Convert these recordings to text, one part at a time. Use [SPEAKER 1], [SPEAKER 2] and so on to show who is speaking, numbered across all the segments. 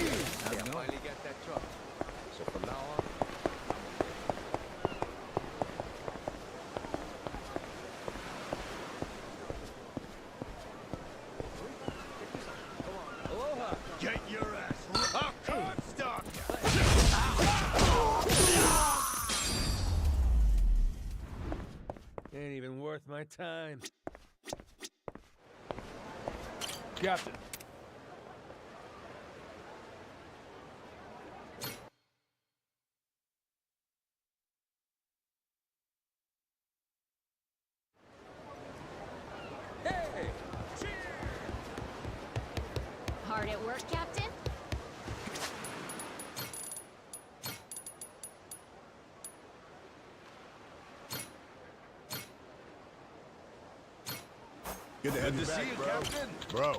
[SPEAKER 1] finally get that truck. So from now on, aloha! Get your ass! Oh, God, stop! Ain't even worth my time. Captain. Hey! Cheers!
[SPEAKER 2] Hard at work, Captain?
[SPEAKER 3] Good to have you
[SPEAKER 1] to
[SPEAKER 3] back,
[SPEAKER 1] see you,
[SPEAKER 3] bro.
[SPEAKER 1] Captain.
[SPEAKER 3] Bro.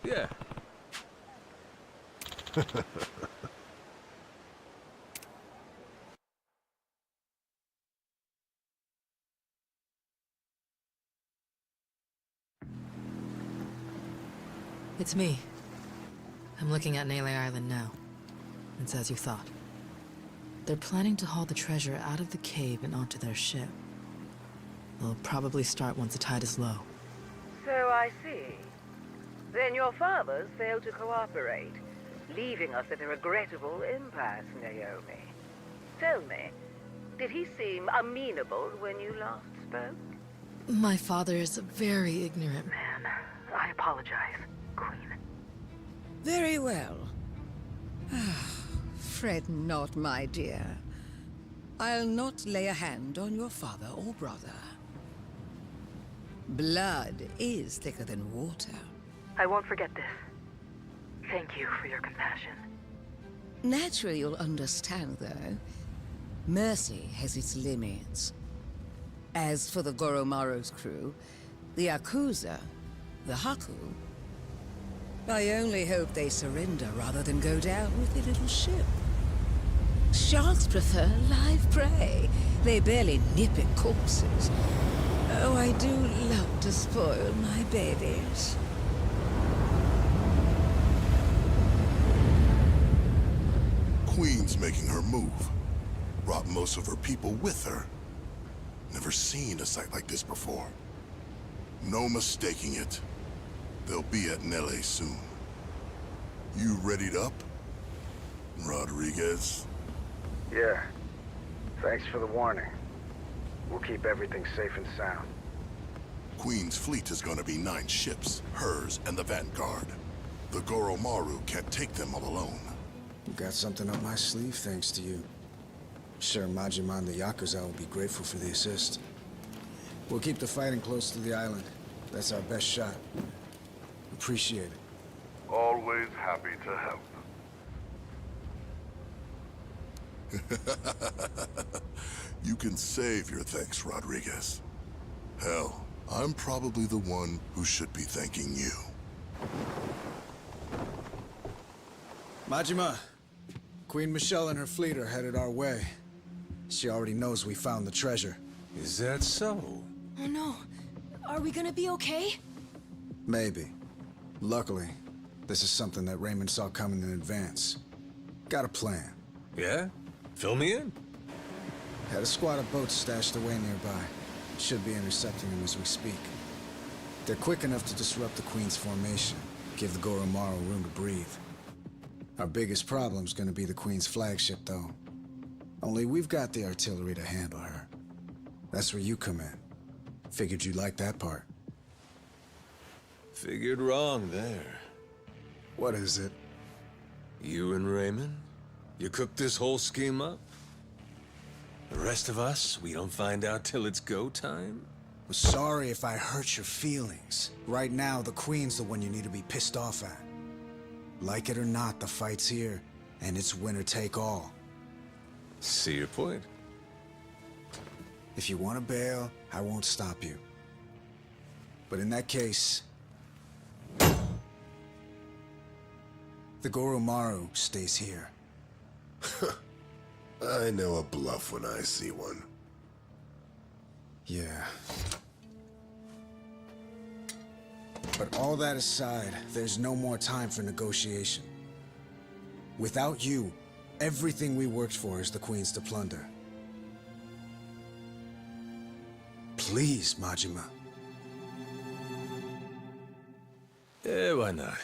[SPEAKER 1] Yeah.
[SPEAKER 4] It's me. I'm looking at Nele Island now. It's as you thought. They're planning to haul the treasure out of the cave and onto their ship. They'll probably start once the tide is low.
[SPEAKER 5] So I see. Then your fathers failed to cooperate, leaving us at a regrettable impasse, Naomi. Tell me, did he seem amenable when you last spoke?
[SPEAKER 4] My father is a very ignorant man.
[SPEAKER 5] Man, I apologize, Queen.
[SPEAKER 6] Very well. Fret not, my dear. I'll not lay a hand on your father or brother. Blood is thicker than water.
[SPEAKER 5] I won't forget this. Thank you for your compassion.
[SPEAKER 6] Naturally, you'll understand, though. Mercy has its limits. As for the Goromaru's crew, the Yakuza, the Haku, I only hope they surrender rather than go down with their little ship. Sharks prefer live prey. They barely nip at corpses. Oh, I do love to spoil my babies.
[SPEAKER 3] Queen's making her move. Brought most of her people with her. Never seen a sight like this before. No mistaking it. They'll be at Nele soon. You readied up, Rodriguez?
[SPEAKER 7] Yeah. Thanks for the warning. We'll keep everything safe and sound.
[SPEAKER 3] Queen's fleet is gonna be 9 ships, hers and the Vanguard. The Goromaru can't take them all alone.
[SPEAKER 8] Got something up my sleeve thanks to you. Sure, Majima and the Yakuza will be grateful for the assist. We'll keep the fighting close to the island. That's our best shot. Appreciate it.
[SPEAKER 9] Always happy to help.
[SPEAKER 3] You can save your thanks, Rodriguez. Hell, I'm probably the one who should be thanking you.
[SPEAKER 8] Majima, Queen Michelle and her fleet are headed our way. She already knows we found the treasure.
[SPEAKER 1] Is that so?
[SPEAKER 2] Oh no. Are we gonna be okay?
[SPEAKER 8] Maybe. Luckily, this is something that Raymond saw coming in advance. Got a plan.
[SPEAKER 1] Yeah? Fill me in.
[SPEAKER 8] Had a squad of boats stashed away nearby. Should be intercepting them as we speak. They're quick enough to disrupt the Queen's formation, give the Goromaru room to breathe. Our biggest problem's gonna be the Queen's flagship, though. Only we've got the artillery to handle her. That's where you come in. Figured you'd like that part.
[SPEAKER 1] Figured wrong there.
[SPEAKER 8] What is it?
[SPEAKER 1] You and Raymond? You cooked this whole scheme up? The rest of us, we don't find out till it's go time?
[SPEAKER 8] I'm sorry if I hurt your feelings. Right now, the Queen's the one you need to be pissed off at. Like it or not, the fight's here, and it's winner take all.
[SPEAKER 1] See your point.
[SPEAKER 8] If you want to bail, I won't stop you. But in that case, The Goromaru stays here.
[SPEAKER 3] I know a bluff when I see one.
[SPEAKER 8] Yeah. But all that aside, there's no more time for negotiation. Without you, everything we worked for is the Queen's to plunder. Please, Majima.
[SPEAKER 1] Yeah, why not?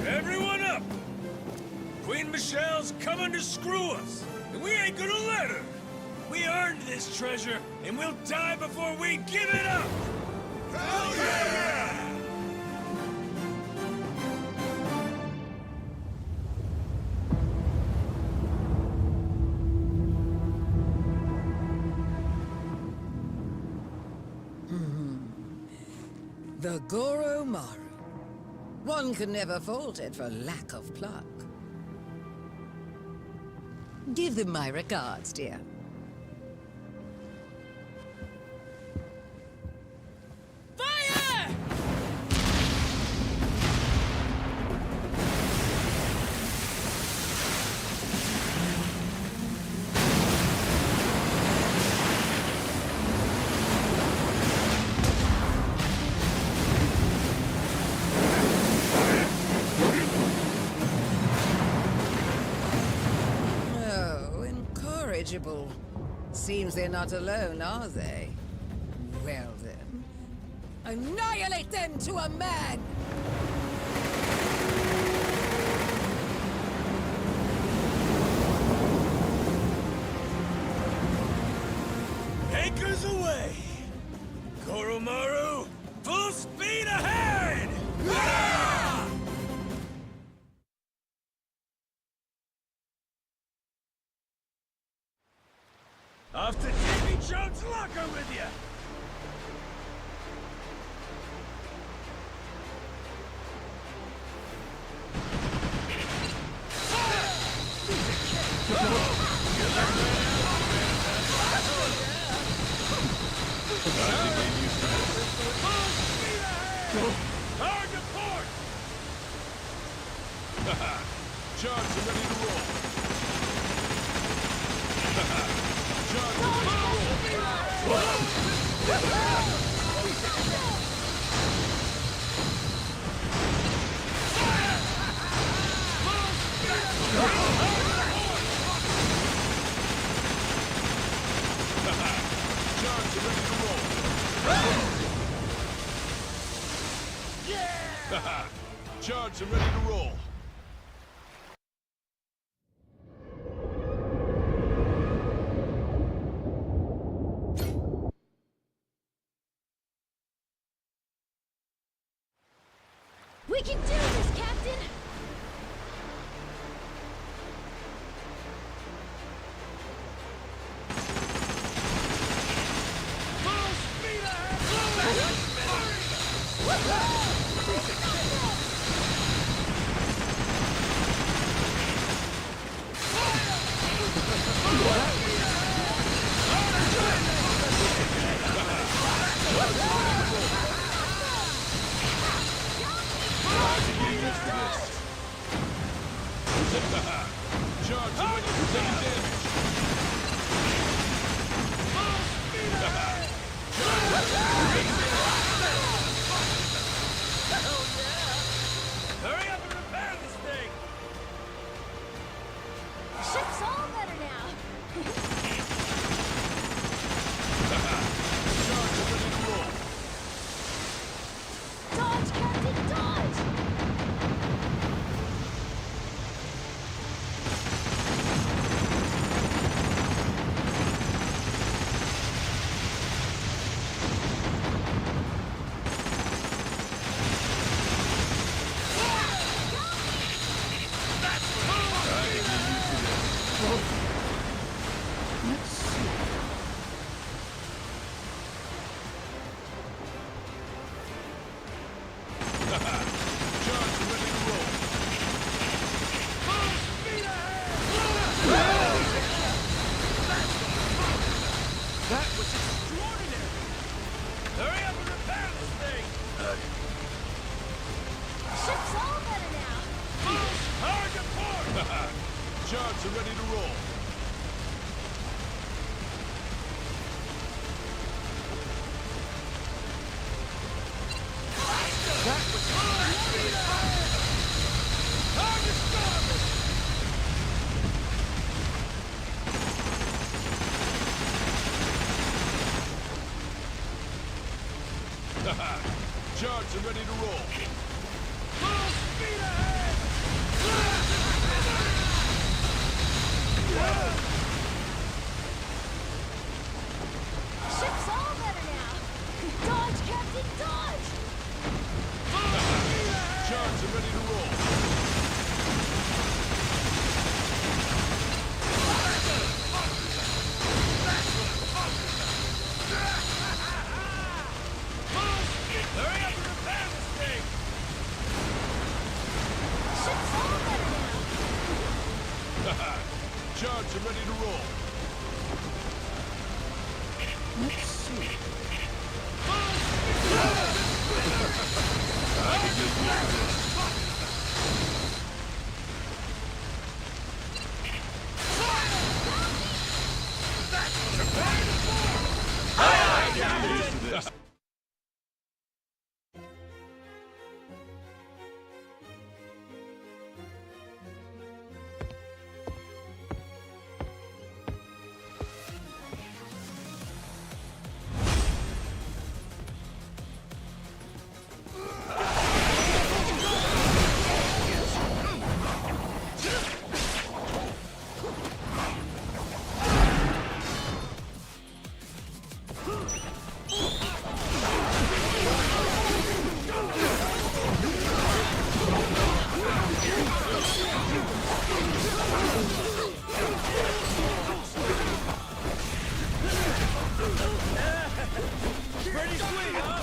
[SPEAKER 1] Everyone up! Queen Michelle's coming to screw us, and we ain't gonna let her! We earned this treasure, and we'll die before we give it up! Hell yeah!
[SPEAKER 6] The Goromaru. One can never fault it for lack of pluck. Give them my regards, dear.
[SPEAKER 2] Fire!
[SPEAKER 6] Oh, incorrigible. Seems they're not alone, are they? Well then, annihilate them to a man!
[SPEAKER 1] Anchors away! Goromaru, full speed ahead! Ah! Off to Davy Jones' locker with you! Hard to port! Charge and ready to roll. Charge and ready to Charge and ready to roll. Charge and ready to roll.
[SPEAKER 2] We can do this, Captain!
[SPEAKER 1] Full speed ahead! Charge and ready to take damage. Hurry up and repair this thing!
[SPEAKER 2] Ship's all better now!
[SPEAKER 1] Charge and ready to roll.
[SPEAKER 2] Dodge, Captain, dodge!
[SPEAKER 1] Sharks are ready to roll. Sharks are ready to roll. Full speed ahead!
[SPEAKER 2] Ship's all better now. Dodge, Captain, dodge!
[SPEAKER 1] Sharks are ready to roll. Hurry up and repair this thing!
[SPEAKER 2] Ship's all better now.
[SPEAKER 1] Sharks are ready to roll.
[SPEAKER 6] Let's see.
[SPEAKER 1] Pretty sweet, huh?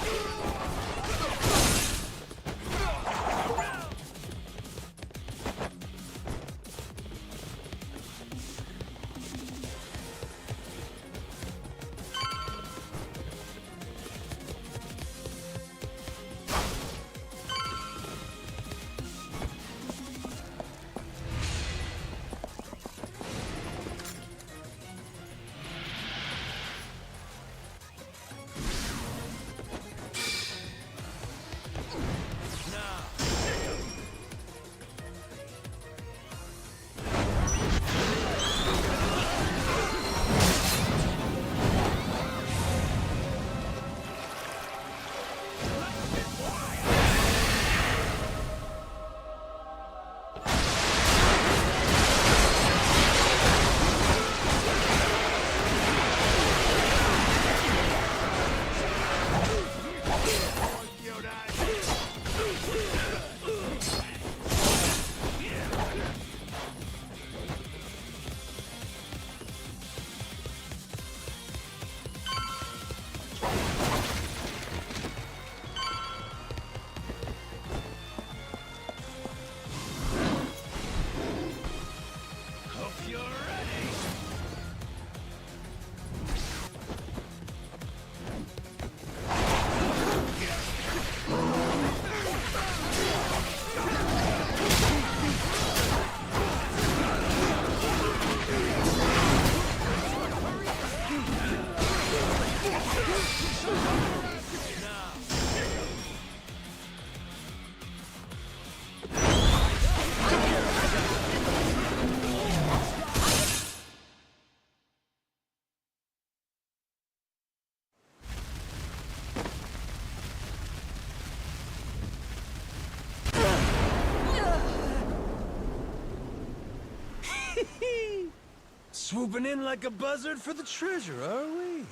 [SPEAKER 1] Swooping in like a buzzard for the treasure, are we?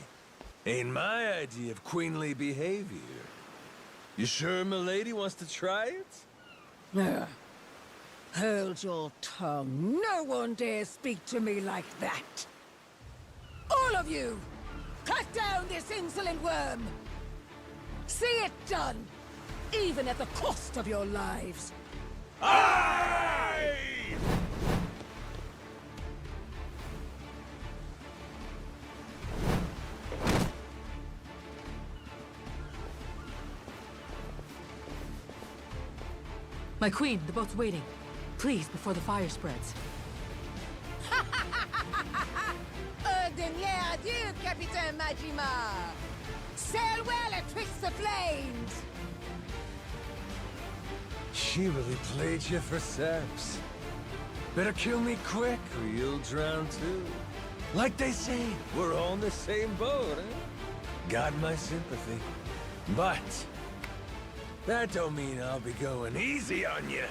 [SPEAKER 1] Ain't my idea of queenly behavior. You sure milady wants to try it?
[SPEAKER 6] Hold your tongue. No one dares speak to me like that. All of you! Cut down this insolent worm! See it done, even at the cost of your lives.
[SPEAKER 1] Aye!
[SPEAKER 4] My queen, the boat's waiting. Please, before the fire spreads.
[SPEAKER 6] you, Capitan Majima! Sail well atwixt the flames!
[SPEAKER 1] She really played you for saps. Better kill me quick, or you'll drown too. Like they say, we're all in the same boat, eh? Got my sympathy. But that don't mean I'll be going easy on you.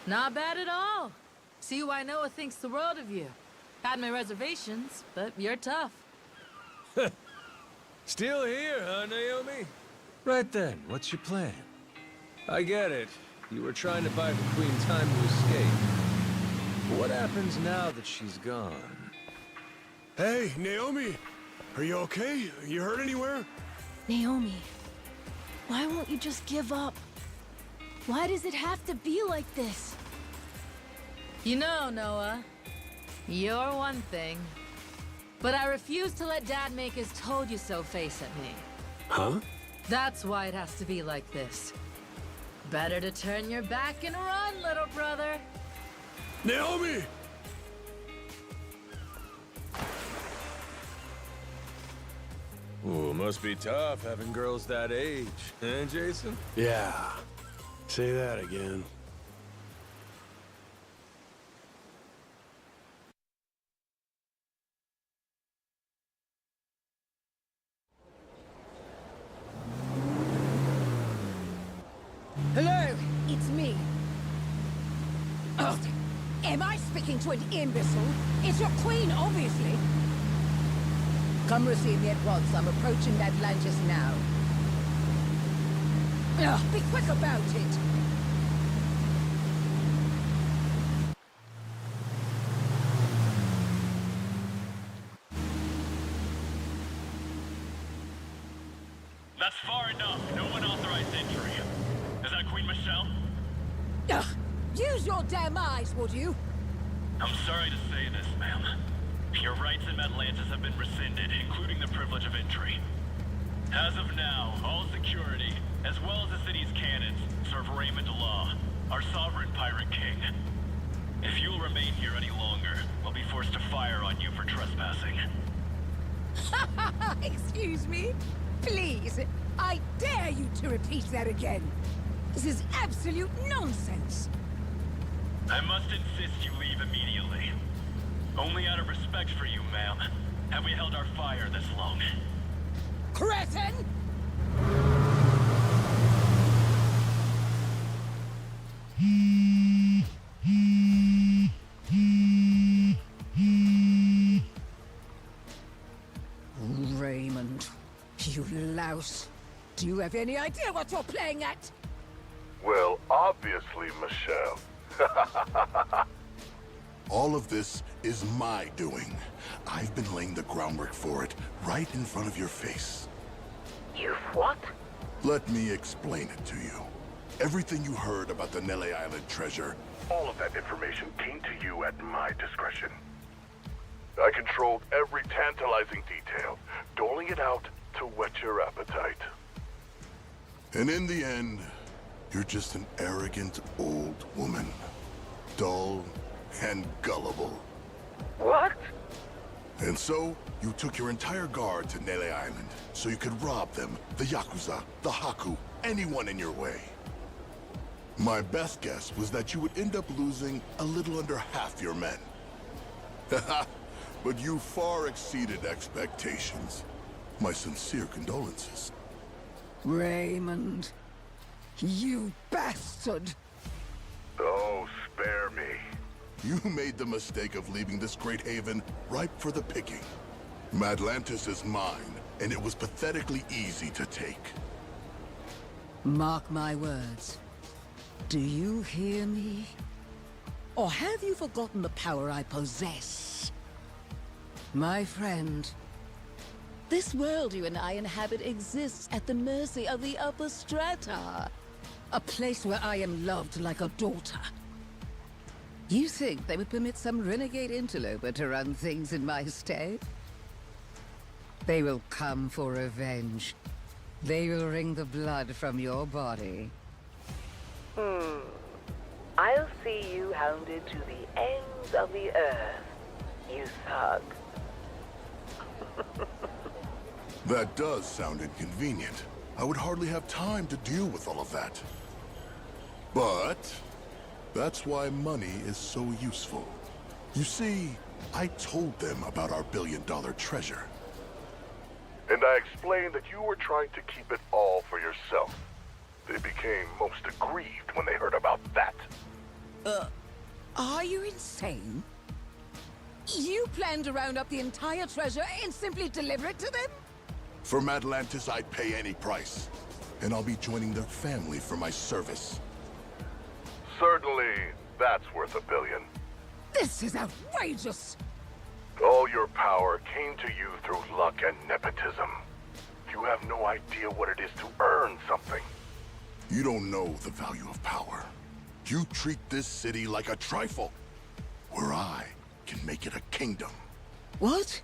[SPEAKER 4] Not bad at all. See why Noah thinks the world of you. Had my reservations, but you're tough.
[SPEAKER 1] Still here, huh, Naomi? Right then, what's your plan? I get it. You were trying to buy the Queen time to escape. But what happens now that she's gone?
[SPEAKER 10] Hey, Naomi! Are you okay? You hurt anywhere?
[SPEAKER 2] Naomi, why won't you just give up? Why does it have to be like this?
[SPEAKER 4] You know, Noah, you're one thing. But I refuse to let Dad make his told-you-so face at me.
[SPEAKER 10] Huh?
[SPEAKER 4] That's why it has to be like this. Better to turn your back and run, little brother.
[SPEAKER 10] Naomi!
[SPEAKER 1] Ooh, must be tough having girls that age, eh, Jason?
[SPEAKER 10] Yeah. Say that again.
[SPEAKER 6] Hello, it's me. Oh, am I speaking to an imbecile? It's your queen, obviously. Come receive me at once. I'm approaching Atlantis now. Be quick about it.
[SPEAKER 11] That's far enough. No unauthorized entry. Is that Queen Michelle?
[SPEAKER 6] Use your damn eyes, would you?
[SPEAKER 11] I'm sorry to say this, ma'am. Your rights in Atlantis have been rescinded, including the privilege of entry. As of now, all security, as well as the city's cannons, serve Raymond Law, our sovereign pirate king. If you'll remain here any longer, we'll be forced to fire on you for trespassing.
[SPEAKER 6] Excuse me? Please, I dare you to repeat that again. This is absolute nonsense.
[SPEAKER 11] I must insist you leave immediately. Only out of respect for you, ma'am, have we held our fire this long.
[SPEAKER 6] Cretin! Raymond, you louse. Do you have any idea what you're playing at?
[SPEAKER 9] Well, obviously, Michelle.
[SPEAKER 3] All of this is my doing. I've been laying the groundwork for it right in front of your face.
[SPEAKER 5] You've what?
[SPEAKER 3] Let me explain it to you. Everything you heard about the Nele Island treasure,
[SPEAKER 9] All of that information came to you at my discretion. I controlled every tantalizing detail, doling it out to whet your appetite.
[SPEAKER 3] and in the end, You're just an arrogant old woman. Dull and gullible.
[SPEAKER 5] What?
[SPEAKER 3] And so, you took your entire guard to Nele Island, so you could rob them, the Yakuza, the Haku, anyone in your way. My best guess was that you would end up losing a little under half your men. But you far exceeded expectations. My sincere condolences.
[SPEAKER 6] Raymond, you bastard!
[SPEAKER 9] Oh, spare me.
[SPEAKER 3] You made the mistake of leaving this great haven ripe for the picking. Madlantis is mine, and it was pathetically easy to take.
[SPEAKER 6] Mark my words. Do you hear me? Or have you forgotten the power I possess? My friend, this world you and I inhabit exists at the mercy of the upper strata. A place where I am loved like a daughter. You think they would permit some renegade interloper to run things in my stead? They will come for revenge. They will wring the blood from your body.
[SPEAKER 5] I'll see you hounded to the ends of the earth, you thug.
[SPEAKER 3] That does sound inconvenient. I would hardly have time to deal with all of that. But that's why money is so useful. You see, I told them about our billion-dollar treasure.
[SPEAKER 9] And I explained that you were trying to keep it all for yourself. They became most aggrieved when they heard about that.
[SPEAKER 6] Are you insane? You plan to round up the entire treasure and simply deliver it to them?
[SPEAKER 3] For Madlantis, I'd pay any price. And I'll be joining their family for my service.
[SPEAKER 9] Certainly, that's worth $1 billion.
[SPEAKER 6] This is outrageous!
[SPEAKER 9] All your power came to you through luck and nepotism. You have no idea what it is to earn something.
[SPEAKER 3] You don't know the value of power. You treat this city like a trifle, where I can make it a kingdom.
[SPEAKER 6] What?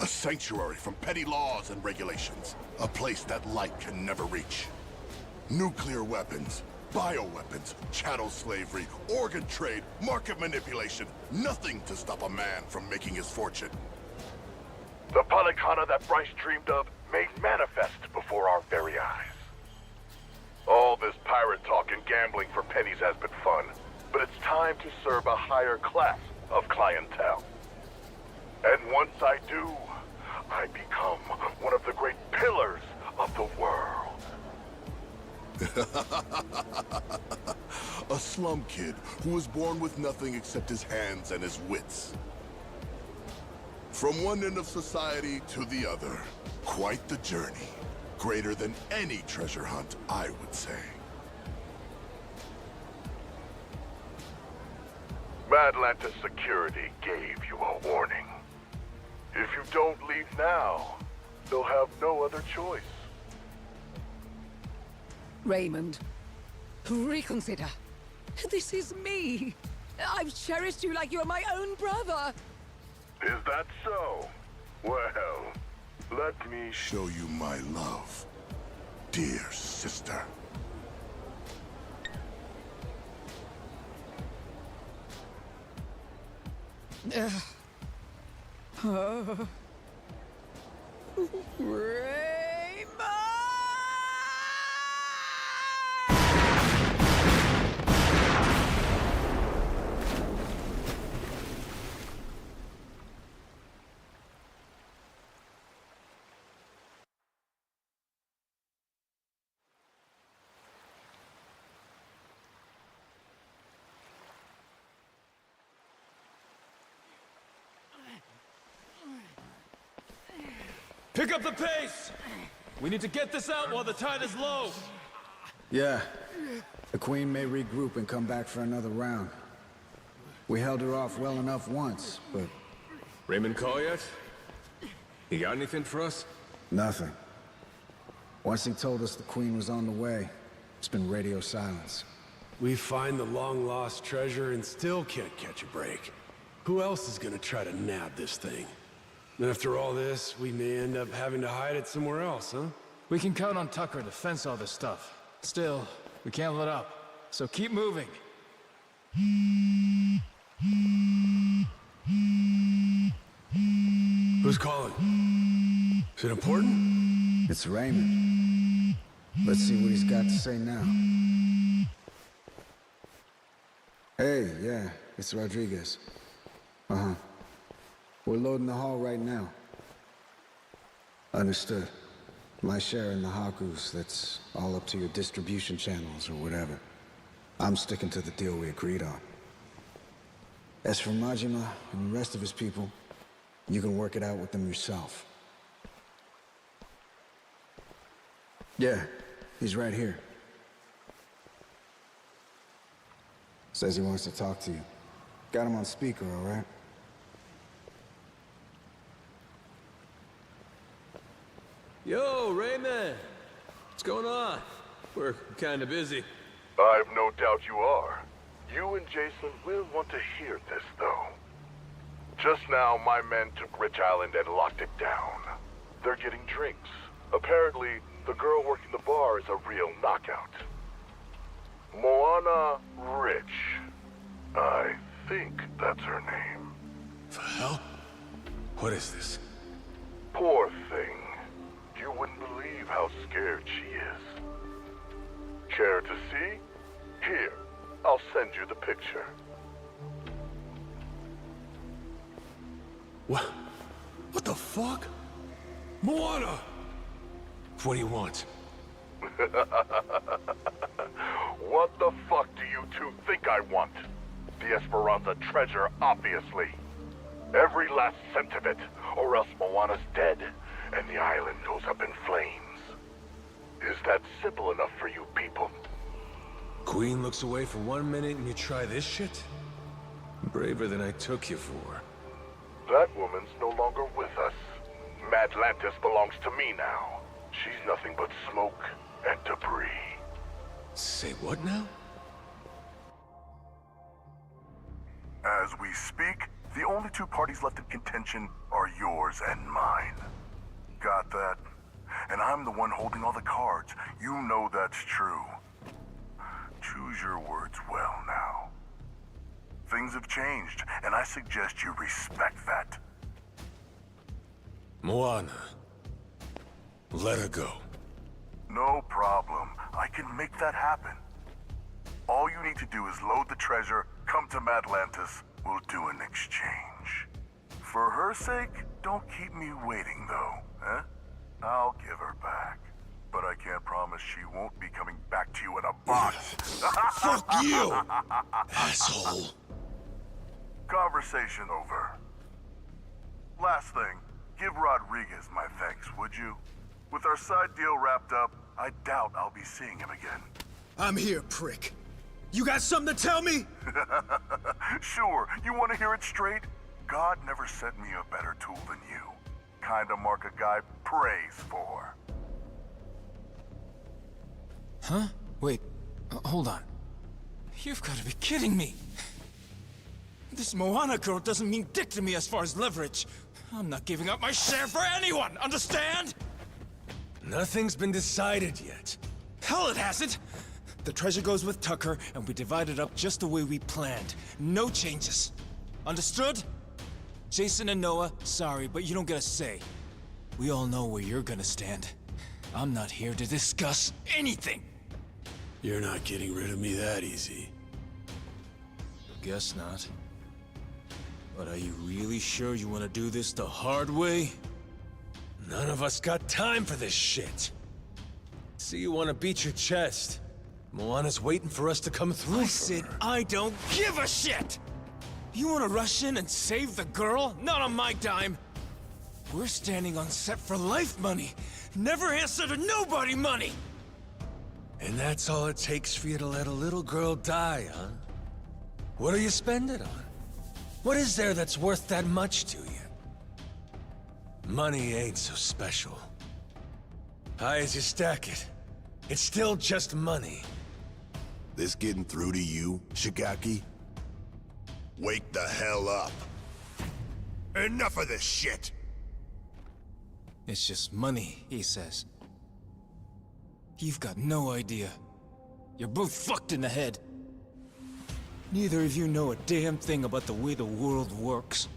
[SPEAKER 3] A sanctuary from petty laws and regulations. A place that light can never reach. Nuclear weapons, bioweapons, chattel slavery, organ trade, market manipulation. Nothing to stop a man from making his fortune.
[SPEAKER 9] The Polycana that Bryce dreamed of made manifest before our very eyes. All this pirate talk and gambling for pennies has been fun, but it's time to serve a higher class of clientele. And once I do, I become one of the great pillars of the world.
[SPEAKER 3] A slum kid who was born with nothing except his hands and his wits. From one end of society to the other. Quite the journey. Greater than any treasure hunt, I would say.
[SPEAKER 9] Madlantis security gave you a warning. If you don't leave now, they'll have no other choice.
[SPEAKER 6] Raymond, reconsider. This is me. I've cherished you like you're my own brother.
[SPEAKER 9] Is that so? Well, let me
[SPEAKER 3] Show you my love, dear sister.
[SPEAKER 1] Pick up the pace! We need to get this out while the tide is low!
[SPEAKER 8] Yeah. The Queen may regroup and come back for another round. We held her off well enough once, but...
[SPEAKER 10] Raymond call yet? He got anything for us?
[SPEAKER 8] nothing. Once he told us the Queen was on the way, it's been radio silence.
[SPEAKER 10] We find the long-lost treasure and still can't catch a break. Who else is gonna try to nab this thing? And after all this, we may end up having to hide it somewhere else, huh?
[SPEAKER 12] We can count on Tucker to fence all this stuff. Still, We can't let up, so keep moving.
[SPEAKER 10] Who's calling? Is it important?
[SPEAKER 8] It's Raymond. Let's see what he's got to say now. Hey, yeah, it's Rodriguez. Uh-huh. We're loading the hall right now. Understood. My share in the Hakus, that's all up to your distribution channels or whatever. I'm sticking to the deal we agreed on. As for Majima and the rest of his people, you can work it out with them yourself. Yeah, he's right here. Says he wants to talk to you. Got him on speaker, all right?
[SPEAKER 13] Yo, Raymond! What's going on? We're kinda busy.
[SPEAKER 9] I've no doubt you are. You and Jason will want to hear this, though. Just now, my men took Rich Island and locked it down. They're getting drinks. Apparently, the girl working the bar is a real knockout. Moana Rich. I think that's her name.
[SPEAKER 10] The hell? What is this?
[SPEAKER 9] Poor thing. You wouldn't believe how scared she is. Care to see? Here, I'll send you the picture.
[SPEAKER 10] What the fuck? Moana! What do you want?
[SPEAKER 9] What the fuck do you two think I want? The Esperanza treasure, obviously. Every last cent of it, or else Moana's dead, and the island goes up in flames. Is that simple enough for you people?
[SPEAKER 10] Queen looks away for 1 minute and you try this shit? Braver than I took you for.
[SPEAKER 9] That woman's no longer with us. Madlantis belongs to me now. She's nothing but smoke and debris.
[SPEAKER 10] Say what now?
[SPEAKER 3] As we speak, the only two parties left in contention are yours and mine. Got that? And I'm the one holding all the cards. You know that's true. Choose your words well now. Things have changed, and I suggest you respect that.
[SPEAKER 10] Moana. Let her go.
[SPEAKER 3] No problem. I can make that happen. All you need to do is load the treasure, come to Madlantis, we'll do an exchange. For her sake, don't keep me waiting though, eh? I'll give her back. But I can't promise she won't be coming back to you in a box.
[SPEAKER 10] Fuck you! Asshole.
[SPEAKER 3] Conversation over. Last thing, give Rodriguez my thanks, would you? With our side deal wrapped up, I doubt I'll be seeing him again.
[SPEAKER 1] I'm here, prick. You got something to tell me?
[SPEAKER 3] Sure, you want to hear it straight? God never sent me a better tool than you. Kinda mark a guy prays for.
[SPEAKER 1] Huh? Wait, hold on. You've got to be kidding me. This Moana girl doesn't mean dick to me as far as leverage. I'm not giving up my share for anyone, understand?
[SPEAKER 10] Nothing's been decided yet.
[SPEAKER 1] Hell, it hasn't! The treasure goes with Tucker, and we divide it up just the way we planned. No changes. Understood? Jason and Noah, sorry, but you don't get a say. We all know where you're gonna stand. I'm not here to discuss anything.
[SPEAKER 10] You're not getting rid of me that easy.
[SPEAKER 1] Guess not. But are you really sure you want to do this the hard way?
[SPEAKER 10] None of us got time for this shit. See, you want to beat your chest. Moana's waiting for us to come through.
[SPEAKER 1] I said I don't give a shit! You want to rush in and save the girl? Not on my dime. We're standing on set for life money. Never answer to nobody money!
[SPEAKER 10] And that's all it takes for you to let a little girl die, huh? What do you spend it on? What is there that's worth that much to you? Money ain't so special. High as you stack it, it's still just money.
[SPEAKER 3] This getting through to you, Shigaki? Wake the hell up. Enough of this shit!
[SPEAKER 1] It's just money, he says. You've got no idea.
[SPEAKER 8] You're both fucked in the head. Neither of you know a damn thing about the way the world works.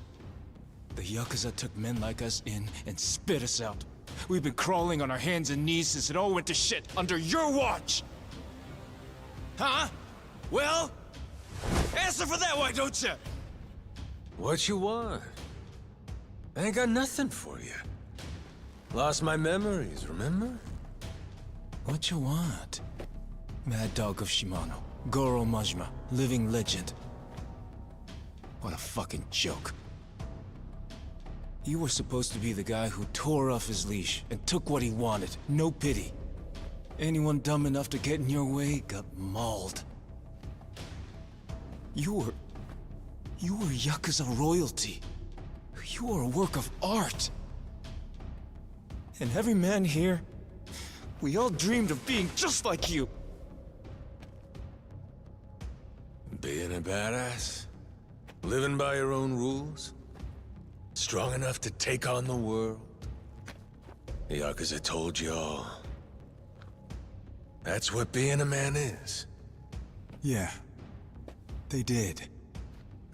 [SPEAKER 8] The Yakuza took men like us in and spit us out. We've been crawling on our hands and knees since it all went to shit under your watch! Huh? Well? Answer for that, why don't you?
[SPEAKER 10] What you want? I ain't got nothing for you. Lost my memories, remember?
[SPEAKER 8] What you want? Mad Dog of Shimano, Goro Majima, living legend. What a fucking joke. You were supposed to be the guy who tore off his leash and took what he wanted, no pity. Anyone dumb enough to get in your way got mauled. You were Yakuza royalty. You were a work of art. And every man here, we all dreamed of being just like you.
[SPEAKER 10] Being a badass? Living by your own rules? Strong enough to take on the world? The Yakuza told you all. That's what being a man is.
[SPEAKER 8] Yeah, they did.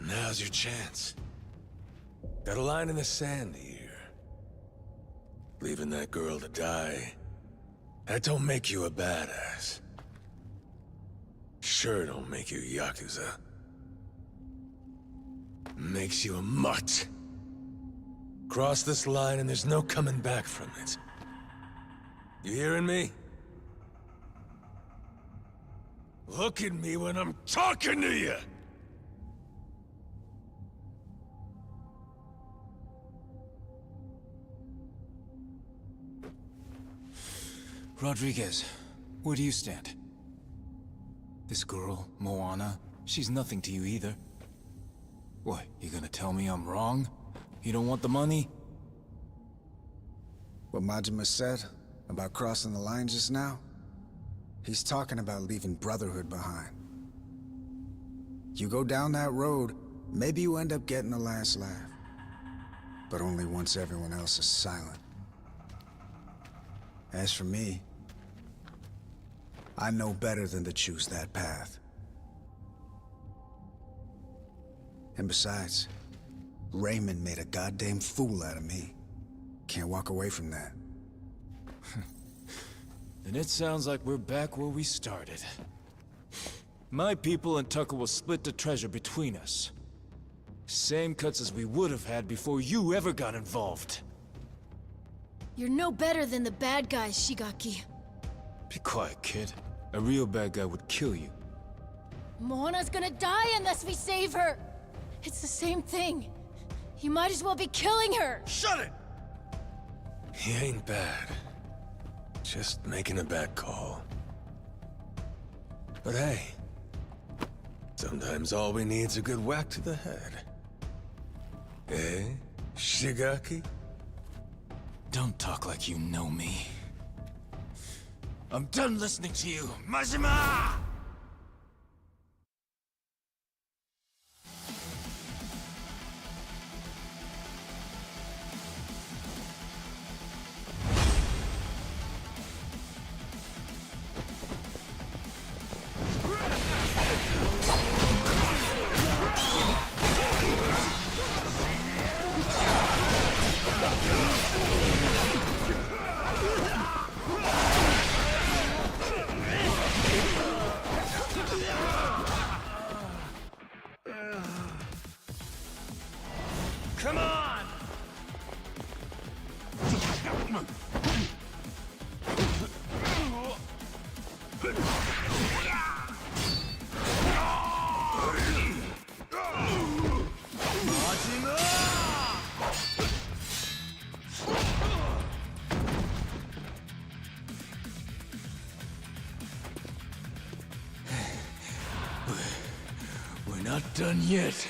[SPEAKER 10] Now's your chance. Got a line in the sand here. Leaving that girl to die, that don't make you a badass. Sure don't make you Yakuza. Makes you a mutt. Cross this line and there's no coming back from it. You hearing me? Look at me when I'm talking to you!
[SPEAKER 8] Rodriguez, where do you stand? This girl, Moana, she's nothing to you either. What, you gonna tell me I'm wrong? You don't want the money?
[SPEAKER 14] What Majima said about crossing the line just now? He's talking about leaving Brotherhood behind. You go down that road, maybe you end up getting the last laugh. But only once everyone else is silent. As for me, I know better than to choose that path. And besides, Raymond made a goddamn fool out of me. Can't walk away from that.
[SPEAKER 8] Then it sounds like we're back where we started. My people and Tucker will split the treasure between us. Same cuts as we would have had before you ever got involved.
[SPEAKER 2] You're no better than the bad guys, Shigaki.
[SPEAKER 8] Be quiet, kid. A real bad guy would kill you.
[SPEAKER 2] Moana's gonna die unless we save her! It's the same thing. You might as well be killing her!
[SPEAKER 10] Shut it! He ain't bad. Just making a bad call. But hey, sometimes all we need's a good whack to the head. Eh, Shigaki?
[SPEAKER 8] Don't talk like you know me. I'm done listening to you, Majima!
[SPEAKER 1] Come on!
[SPEAKER 10] We're not done yet.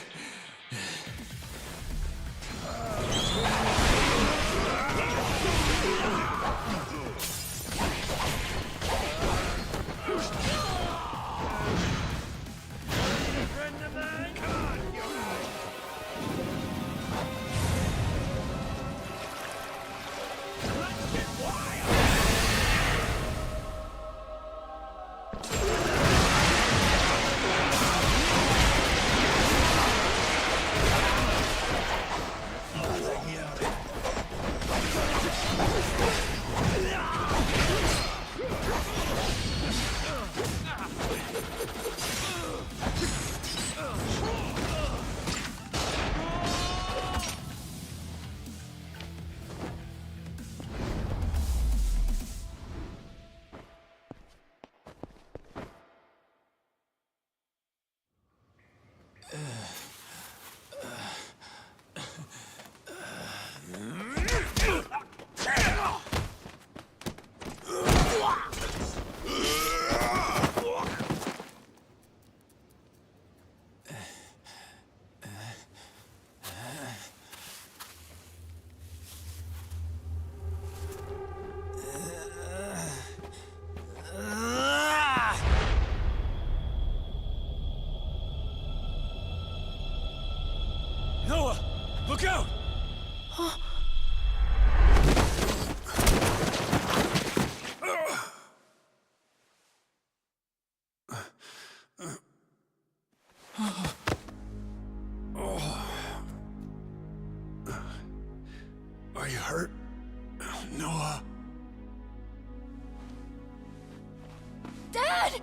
[SPEAKER 2] Dad!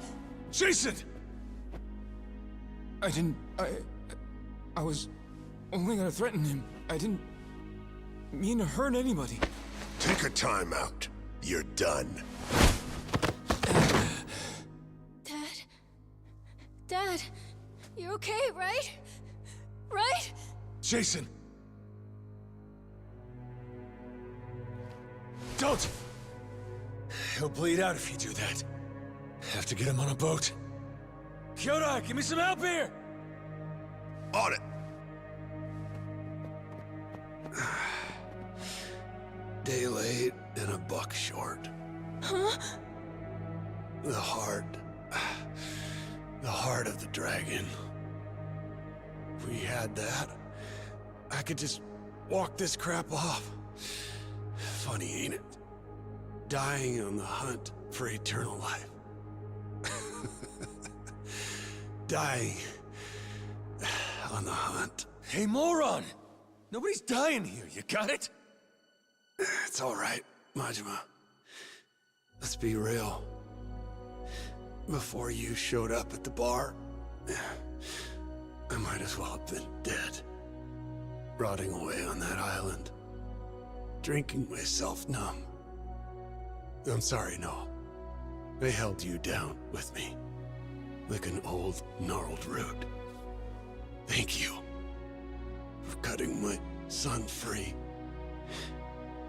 [SPEAKER 1] Jason!
[SPEAKER 12] I was only gonna threaten him. I didn't mean to hurt anybody.
[SPEAKER 3] Take a time out. You're done.
[SPEAKER 2] Dad? Dad, you're okay, right? Right?
[SPEAKER 1] Jason! Don't! He'll bleed out if you do that. Have to get him on a boat. Kyoda, give me some help here!
[SPEAKER 3] On it!
[SPEAKER 13] Day late and a buck short.
[SPEAKER 2] Huh?
[SPEAKER 13] The heart of the dragon. If we had that, I could just walk this crap off. Funny, ain't it? Dying on the hunt for eternal life. Dying on the hunt.
[SPEAKER 1] Hey, moron! Nobody's dying here, you got it?
[SPEAKER 13] It's all right, Majima. Let's be real. Before you showed up at the bar, I might as well have been dead. Rotting away on that island. Drinking myself numb. I'm sorry, no. They held you down with me. Like an old, gnarled root. Thank you. For cutting my son free.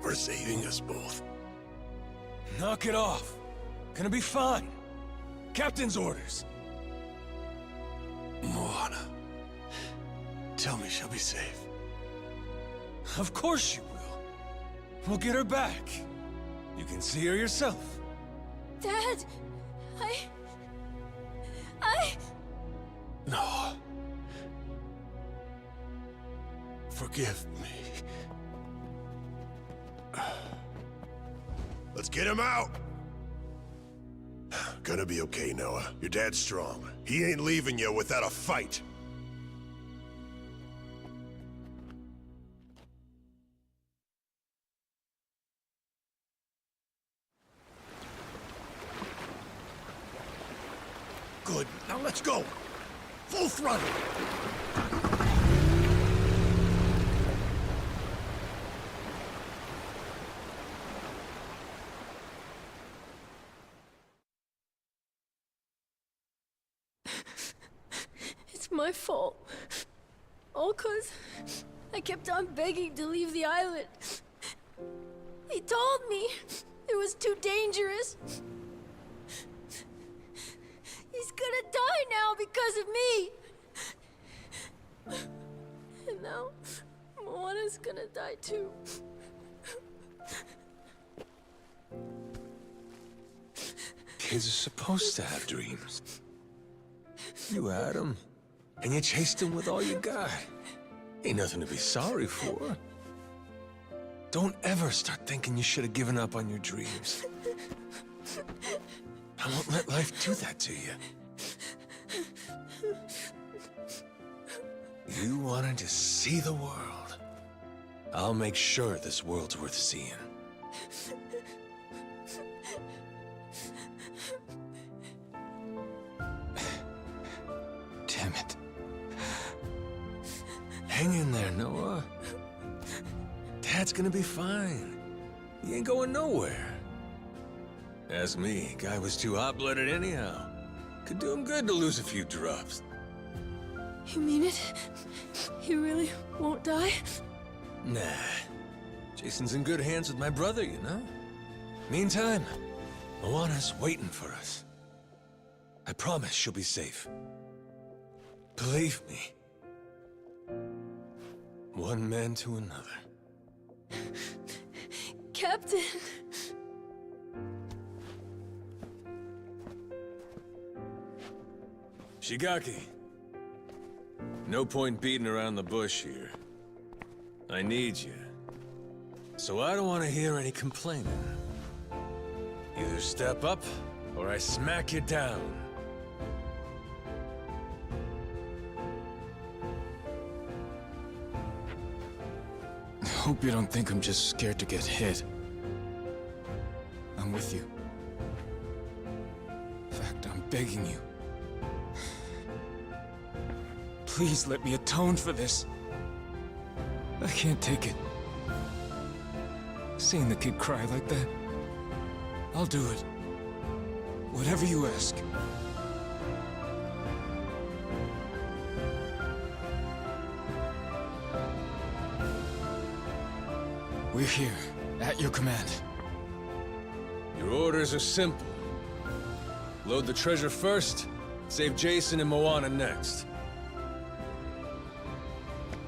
[SPEAKER 13] For saving us both.
[SPEAKER 1] Knock it off. Gonna be fine. Captain's orders.
[SPEAKER 13] Moana. Tell me she'll be safe.
[SPEAKER 1] Of course you will. We'll get her back. You can see her yourself.
[SPEAKER 2] Dad,
[SPEAKER 13] No. Forgive me.
[SPEAKER 3] Let's get him out! Gonna be okay, Noah. Your dad's strong. He ain't leaving you without a fight. Good. Now let's go. Full throttle.
[SPEAKER 2] It's my fault. All 'cause I kept on begging to leave the island. He told me it was too dangerous. He's gonna die now because of me. And now, Moana's gonna die too.
[SPEAKER 10] Kids are supposed to have dreams. You had them, and you chased them with all you got. Ain't nothing to be sorry for. Don't ever start thinking you should have given up on your dreams. I won't let life do that to you. You wanted to see the world. I'll make sure this world's worth seeing. Damn it. Hang in there, Noah. Dad's gonna be fine. He ain't going nowhere. Ask me, guy was too hot-blooded anyhow. Could do him good to lose a few drops.
[SPEAKER 2] You mean it? He really won't die?
[SPEAKER 10] Nah. Jason's in good hands with my brother, you know? Meantime, Moana's waiting for us. I promise she'll be safe. Believe me. One man to another.
[SPEAKER 2] Captain!
[SPEAKER 10] Shigaki. No point beating around the bush here. I need you. So I don't want to hear any complaining. Either step up, or I smack you down.
[SPEAKER 12] I hope you don't think I'm just scared to get hit. I'm with you. In fact, I'm begging you. Please let me atone for this. I can't take it. Seeing the kid cry like that. I'll do it. Whatever you ask. We're here, at your command.
[SPEAKER 10] Your orders are simple. Load the treasure first, save Jason and Moana next.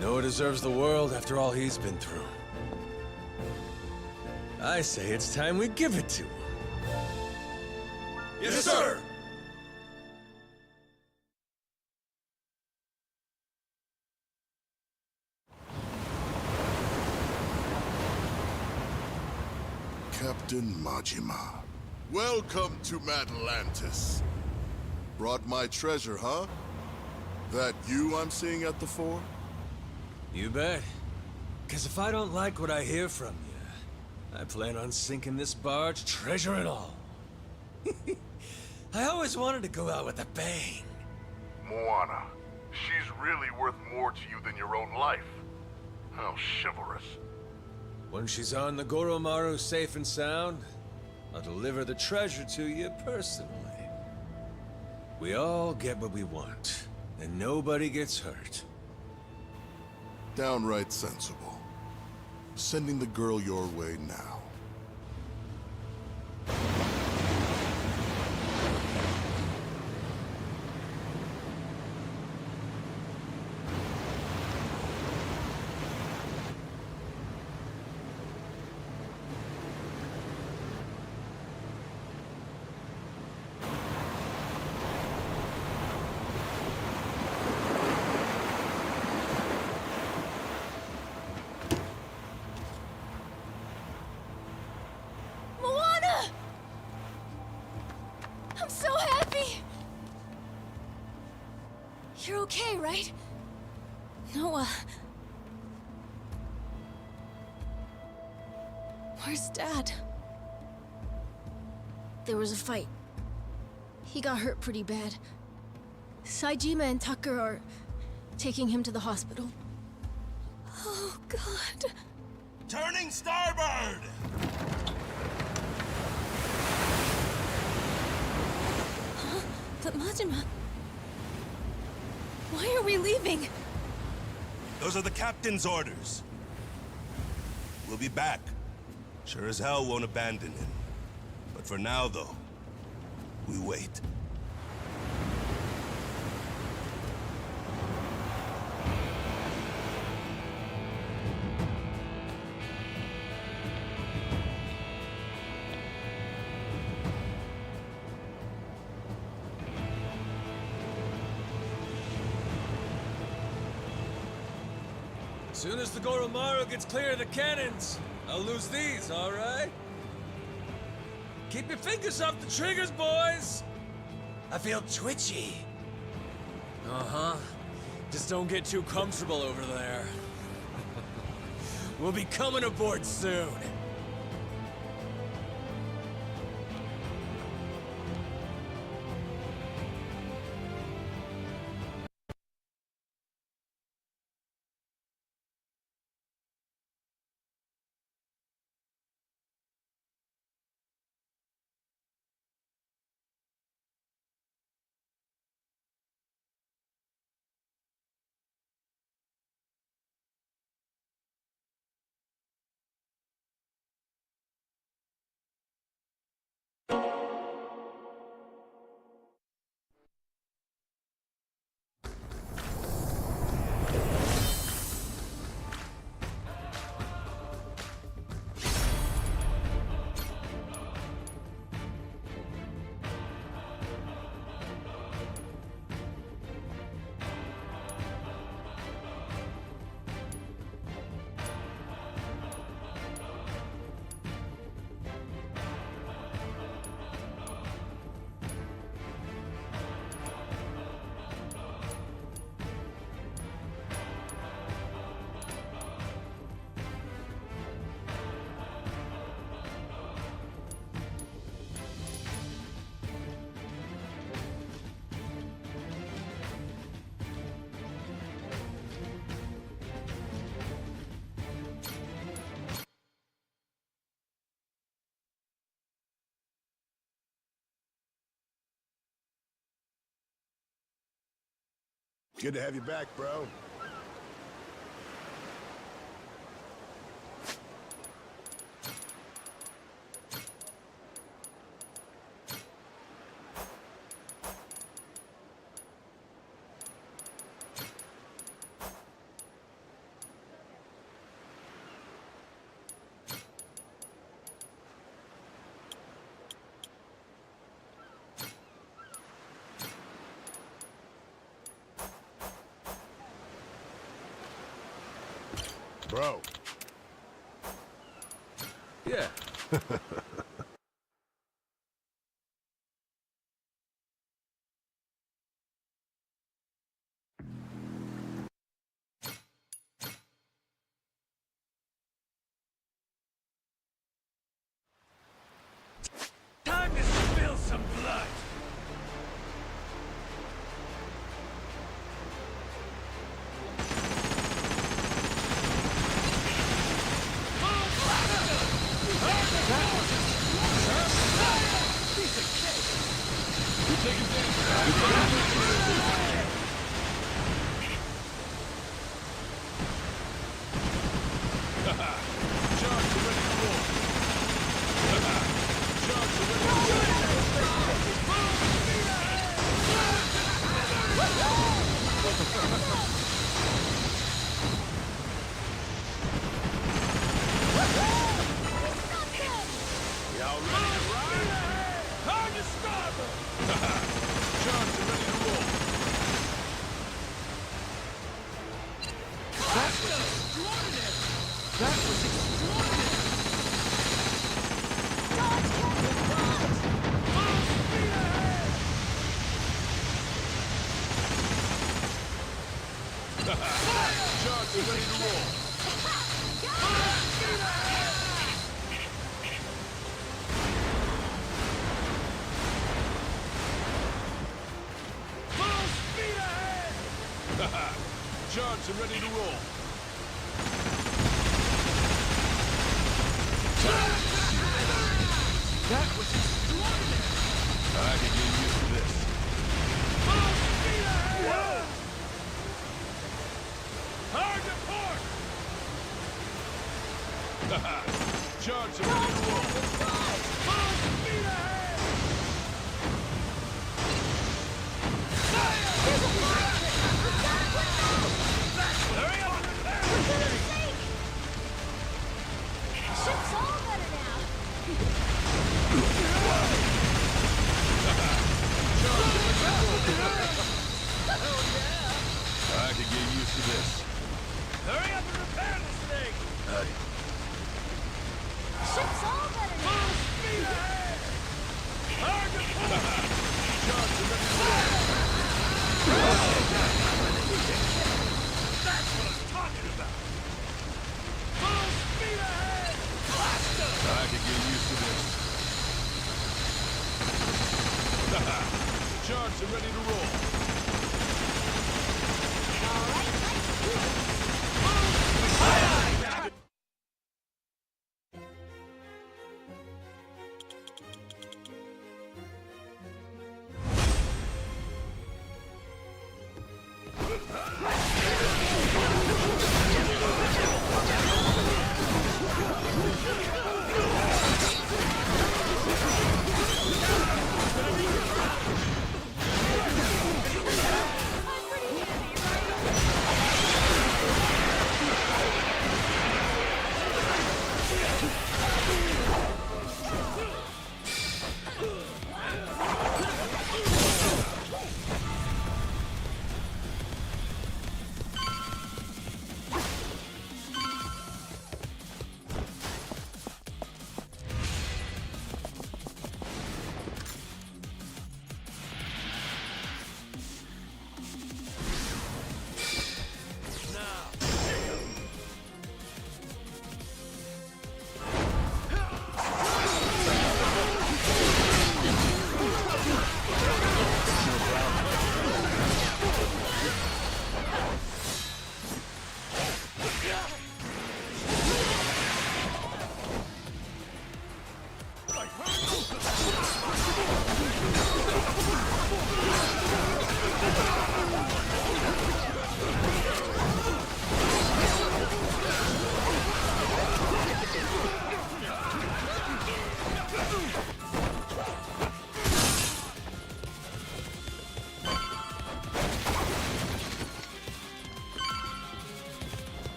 [SPEAKER 10] Noah deserves the world after all he's been through. I say it's time we give it to him.
[SPEAKER 1] Yes, sir!
[SPEAKER 3] Captain Majima. Welcome to Atlantis. Brought my treasure, huh? That you I'm seeing at the fore?
[SPEAKER 10] You bet. Because if I don't like what I hear from you, I plan on sinking this barge, treasure and all. I always wanted to go out with a bang.
[SPEAKER 9] Moana, she's really worth more to you than your own life. How chivalrous.
[SPEAKER 10] When she's on the Goromaru safe and sound, I'll deliver the treasure to you personally. We all get what we want, and nobody gets hurt.
[SPEAKER 3] Downright sensible. Sending the girl your way now.
[SPEAKER 2] Moana! I'm so happy! You're okay, right? Noah. Where's Dad? There was a fight. He got hurt pretty bad. Saejima and Tucker are taking him to the hospital. Oh, God.
[SPEAKER 1] Turning starboard!
[SPEAKER 2] Huh? But Majima... Why are we leaving?
[SPEAKER 1] Those are the captain's orders. We'll be back. Sure as hell won't abandon him. But for now, though, we wait.
[SPEAKER 10] As soon as the Goromaru gets clear of the cannons, I'll lose these, all right? Keep your fingers off the triggers, boys! I feel twitchy. Uh-huh. Just don't get too comfortable over there. We'll be coming aboard soon.
[SPEAKER 3] Good to have you back, bro. Bro.
[SPEAKER 10] Yeah.
[SPEAKER 1] Time to spill some blood!
[SPEAKER 10] Y'all ready to ride?
[SPEAKER 1] Hard to stop her!
[SPEAKER 10] Charge are ready to roll.
[SPEAKER 1] That was extraordinary! That was extraordinary!
[SPEAKER 2] Dodge, Captain, dodge!
[SPEAKER 1] Full speed ahead!
[SPEAKER 10] Charge are ready to roll.
[SPEAKER 1] Full speed ahead! Full speed ahead!
[SPEAKER 10] Charge are ready to roll.
[SPEAKER 1] That was extraordinary!
[SPEAKER 10] I can get used to this.
[SPEAKER 1] Full speed ahead! Hard to port!
[SPEAKER 10] Charge are ready to roll.
[SPEAKER 1] Full speed ahead! Hurry up and repair this thing!
[SPEAKER 2] Ship's all better now.
[SPEAKER 10] I can get used to this.
[SPEAKER 1] Hurry up and repair this thing!
[SPEAKER 2] Ship's all better now.
[SPEAKER 1] Full speed ahead! Hard to port!
[SPEAKER 10] Charge are ready to roll.
[SPEAKER 1] That's what I'm talking about! Full speed ahead! Blast them!
[SPEAKER 10] I can get used to this. Charge are ready to roll.
[SPEAKER 2] All right, let's do it.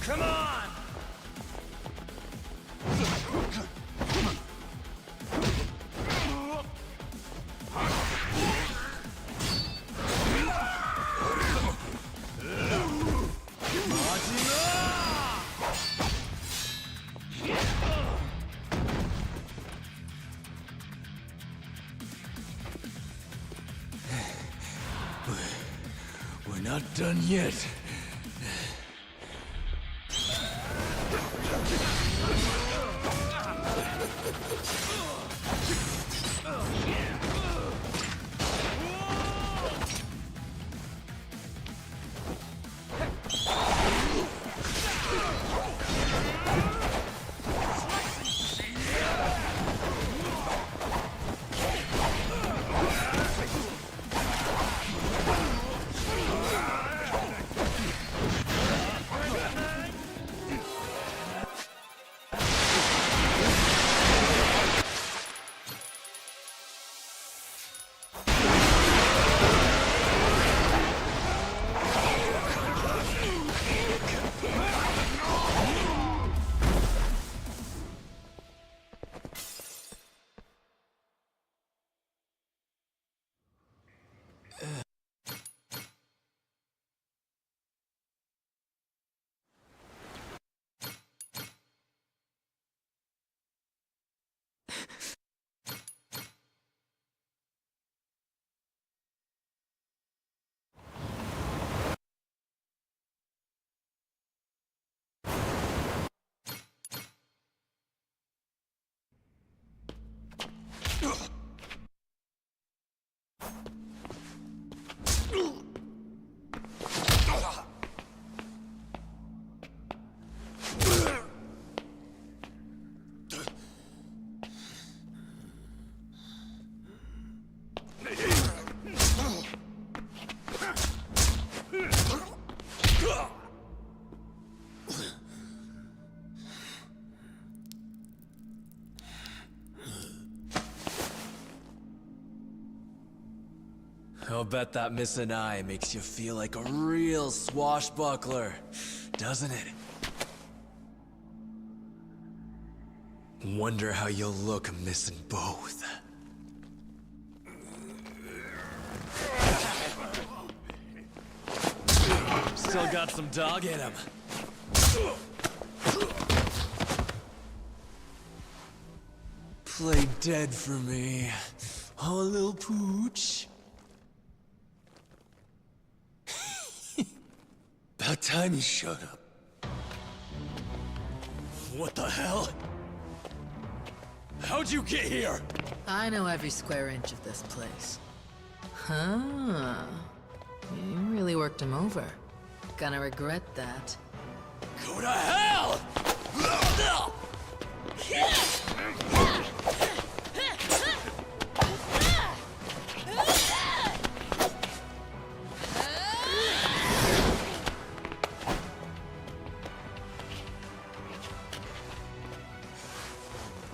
[SPEAKER 1] Come on! We're not done yet.
[SPEAKER 15] I'll bet that missing eye makes you feel like a real swashbuckler, doesn't it? Wonder how you'll look missing both. Still got some dog in him. Play dead for me, oh little pooch. About time you showed up. What the hell? How'd you get here?
[SPEAKER 4] I know every square inch of this place. Huh. You really worked him over. Gonna regret that.
[SPEAKER 15] Go to hell!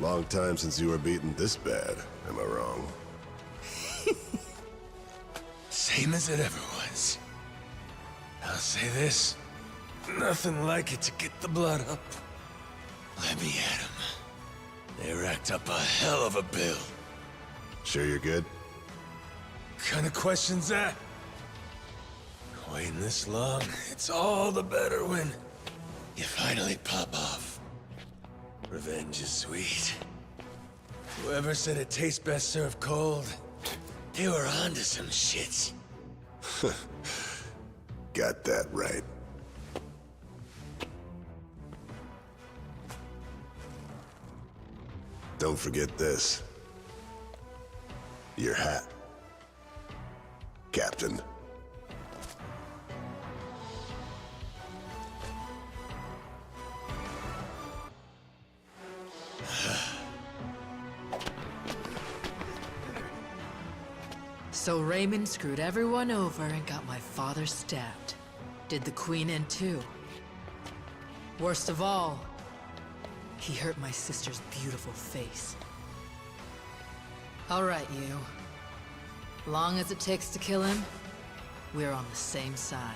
[SPEAKER 3] Long time since you were beaten this bad, am I wrong?
[SPEAKER 10] Same as it ever was. I'll say this. Nothing like it to get the blood up. Let me at 'em. They racked up a hell of a bill.
[SPEAKER 3] Sure you're good?
[SPEAKER 10] Kind of question's that? Waiting this long, it's all the better when you finally pop off. Revenge is sweet. Whoever said it tastes best served cold, they were onto some shit.
[SPEAKER 3] Got that right. Don't forget this. Your hat. Captain.
[SPEAKER 4] So Raymond screwed everyone over and got my father stabbed. Did the Queen in too. Worst of all, he hurt my sister's beautiful face. All right, you. Long as it takes to kill him, we're on the same side.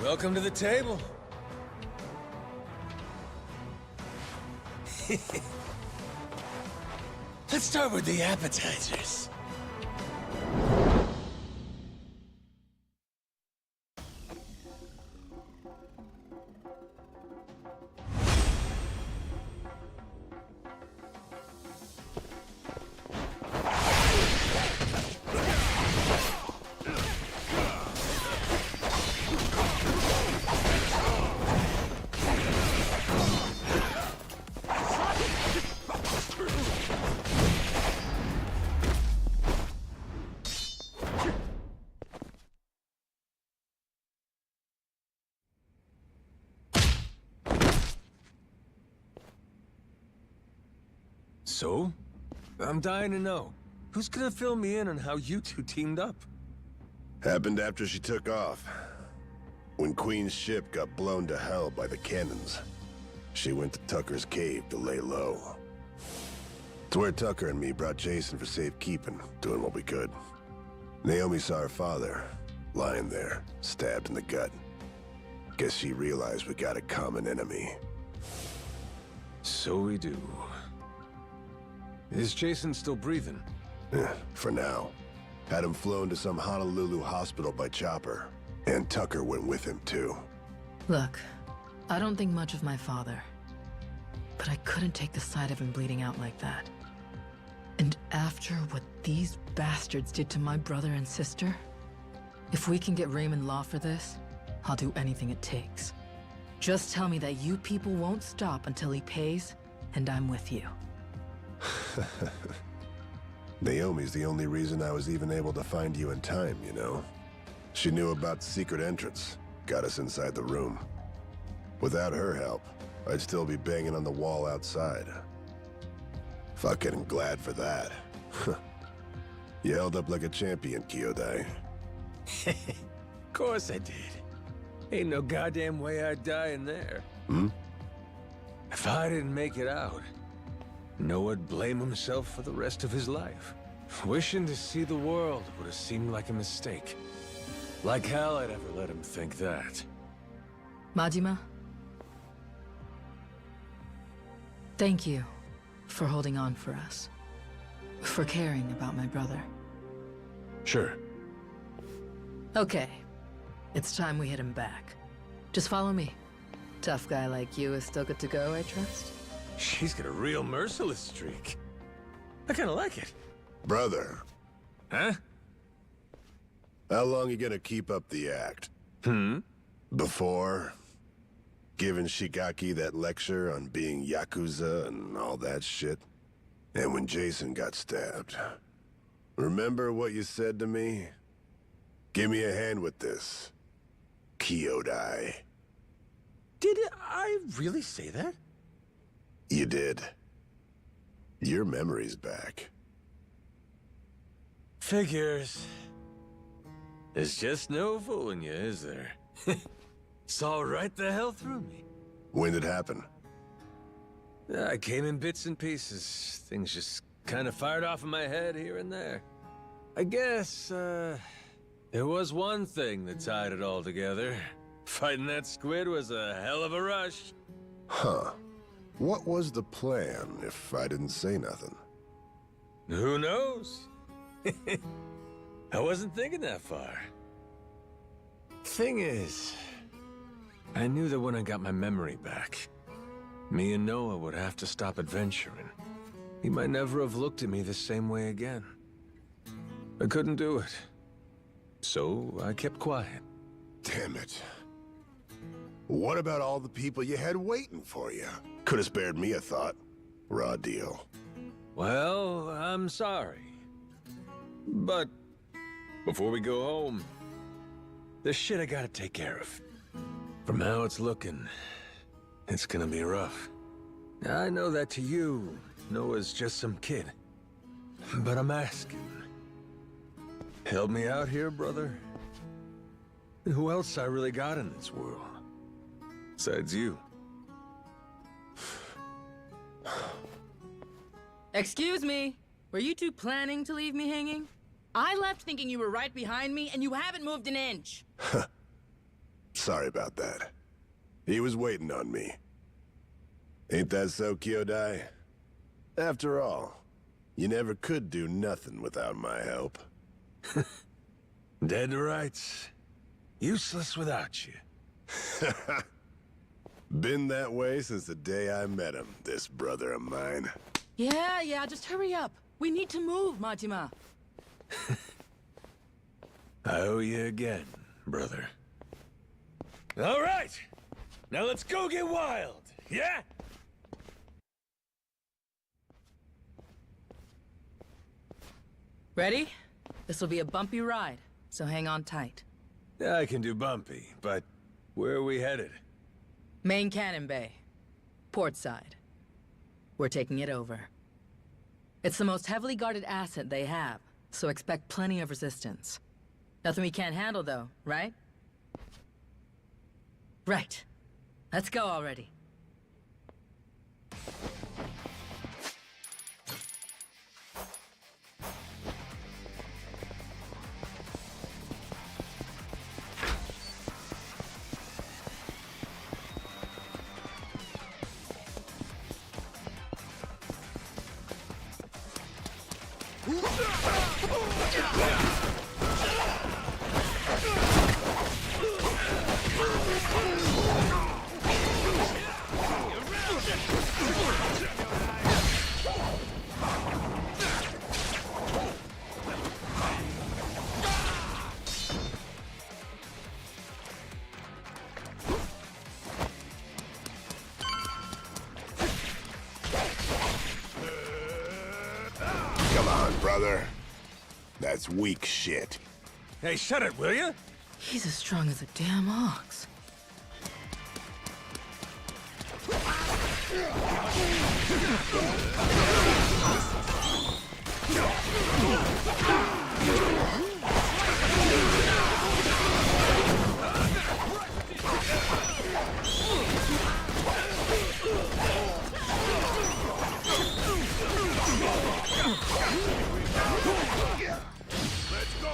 [SPEAKER 10] Welcome to the table. Let's start with the appetizers. So? I'm dying to know. Who's gonna fill me in on how you two teamed up?
[SPEAKER 3] Happened after she took off. When Queen's ship got blown to hell by the cannons, she went to Tucker's cave to lay low. It's where Tucker and me brought Jason for safekeeping, doing what we could. Naomi saw her father, lying there, stabbed in the gut. Guess she realized we got a common enemy.
[SPEAKER 10] So we do. Is Jason still breathing?
[SPEAKER 3] For now. Had him flown to some Honolulu hospital by chopper. And Tucker went with him, too.
[SPEAKER 4] Look, I don't think much of my father. But I couldn't take the sight of him bleeding out like that. And after what these bastards did to my brother and sister, if we can get Raymond Law for this, I'll do anything it takes. Just tell me that you people won't stop until he pays, and I'm with you.
[SPEAKER 3] Naomi's the only reason I was even able to find you in time, you know? She knew about the secret entrance, got us inside the room. Without her help, I'd still be banging on the wall outside. Fucking glad for that. You held up like a champion, Kyodai.
[SPEAKER 10] Of course I did. Ain't no goddamn way I'd die in there. If I didn't make it out, Noah'd blame himself for the rest of his life. Wishing to see the world would have seemed like a mistake. Like hell I'd ever let him think that.
[SPEAKER 4] Majima? Thank you for holding on for us. For caring about my brother.
[SPEAKER 10] Sure.
[SPEAKER 4] Okay. It's time we hit him back. Just follow me. Tough guy like you is still good to go, I trust?
[SPEAKER 10] She's got a real merciless streak. I kinda like it.
[SPEAKER 3] Brother.
[SPEAKER 10] Huh?
[SPEAKER 3] How long you gonna keep up the act? Before giving Shigaki that lecture on being Yakuza and all that shit? And when Jason got stabbed. Remember what you said to me? Give me a hand with this, Kyodai.
[SPEAKER 10] Did I really say that?
[SPEAKER 3] You did. Your memory's back.
[SPEAKER 10] Figures. There's just no fooling you, is there? Saw right the hell through me.
[SPEAKER 3] When did it happen?
[SPEAKER 10] I came in bits and pieces. Things just kind of fired off in my head here and there. I guess, there was one thing that tied it all together. Fighting that squid was a hell of a rush.
[SPEAKER 3] Huh. What was the plan, if I didn't say nothing?
[SPEAKER 10] Who knows? I wasn't thinking that far. Thing is, I knew that when I got my memory back, me and Noah would have to stop adventuring. He might never have looked at me the same way again. I couldn't do it. So I kept quiet.
[SPEAKER 3] Damn it. What about all the people you had waiting for you? Could have spared me a thought. Raw deal.
[SPEAKER 10] Well, I'm sorry. But before we go home, there's shit I gotta take care of. From how it's looking, it's gonna be rough. I know that to you, Noah's just some kid. But I'm asking. Help me out here, brother. And who else I really got in this world? Besides you.
[SPEAKER 16] Excuse me. Were you two planning to leave me hanging? I left thinking you were right behind me, and you haven't moved an inch.
[SPEAKER 9] Sorry about that. He was waiting on me. Ain't that so, Kyodai? After all, you never could do nothing without my help.
[SPEAKER 10] Dead to rights. Useless without you.
[SPEAKER 9] Been that way since the day I met him, this brother of mine.
[SPEAKER 16] Yeah, just hurry up. We need to move, Majima.
[SPEAKER 10] I owe you again, brother.
[SPEAKER 1] All right! Now let's go get wild, yeah?
[SPEAKER 16] Ready? This will be a bumpy ride, so hang on tight.
[SPEAKER 10] I can do bumpy, but where are we headed?
[SPEAKER 16] Main Cannon Bay. Port side. We're taking it over. It's the most heavily guarded asset they have, so expect plenty of resistance. Nothing we can't handle, though, right? Right. Let's go already.
[SPEAKER 9] Come on, brother. That's weak shit.
[SPEAKER 10] Hey, shut it, will you?
[SPEAKER 4] He's as strong as a damn ox.
[SPEAKER 1] Let's go!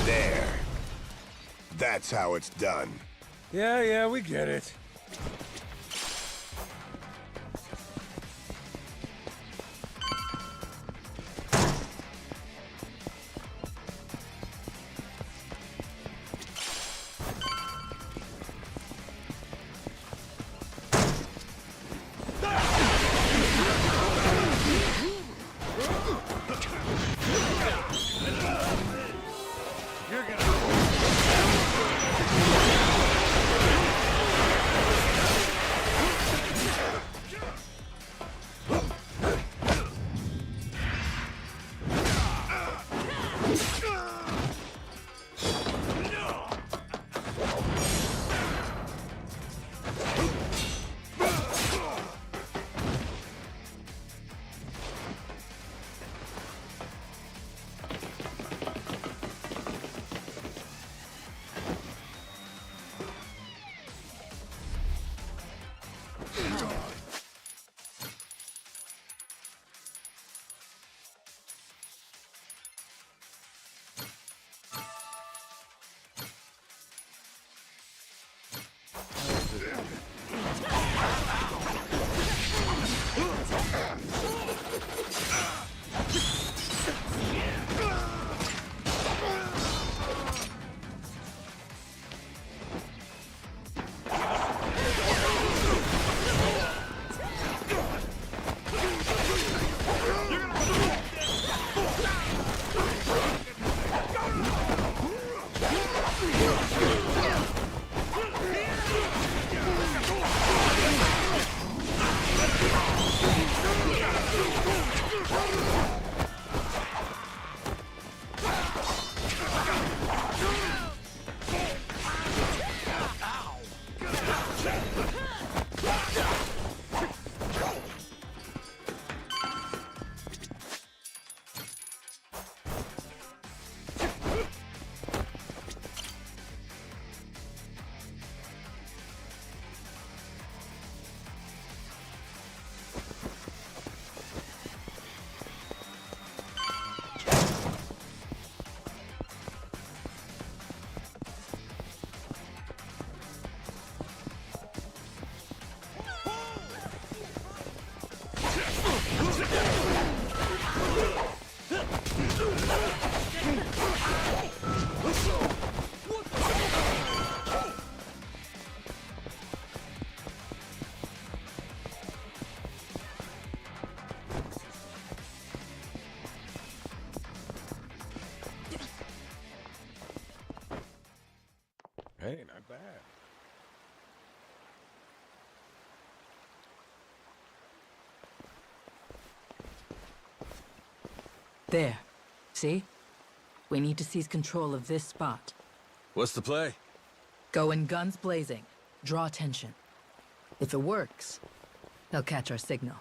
[SPEAKER 9] There. That's how it's done.
[SPEAKER 10] Yeah, we get it.
[SPEAKER 16] There. See? We need to seize control of this spot.
[SPEAKER 10] What's the play?
[SPEAKER 16] Go in guns blazing. Draw attention. If it works, they'll catch our signal.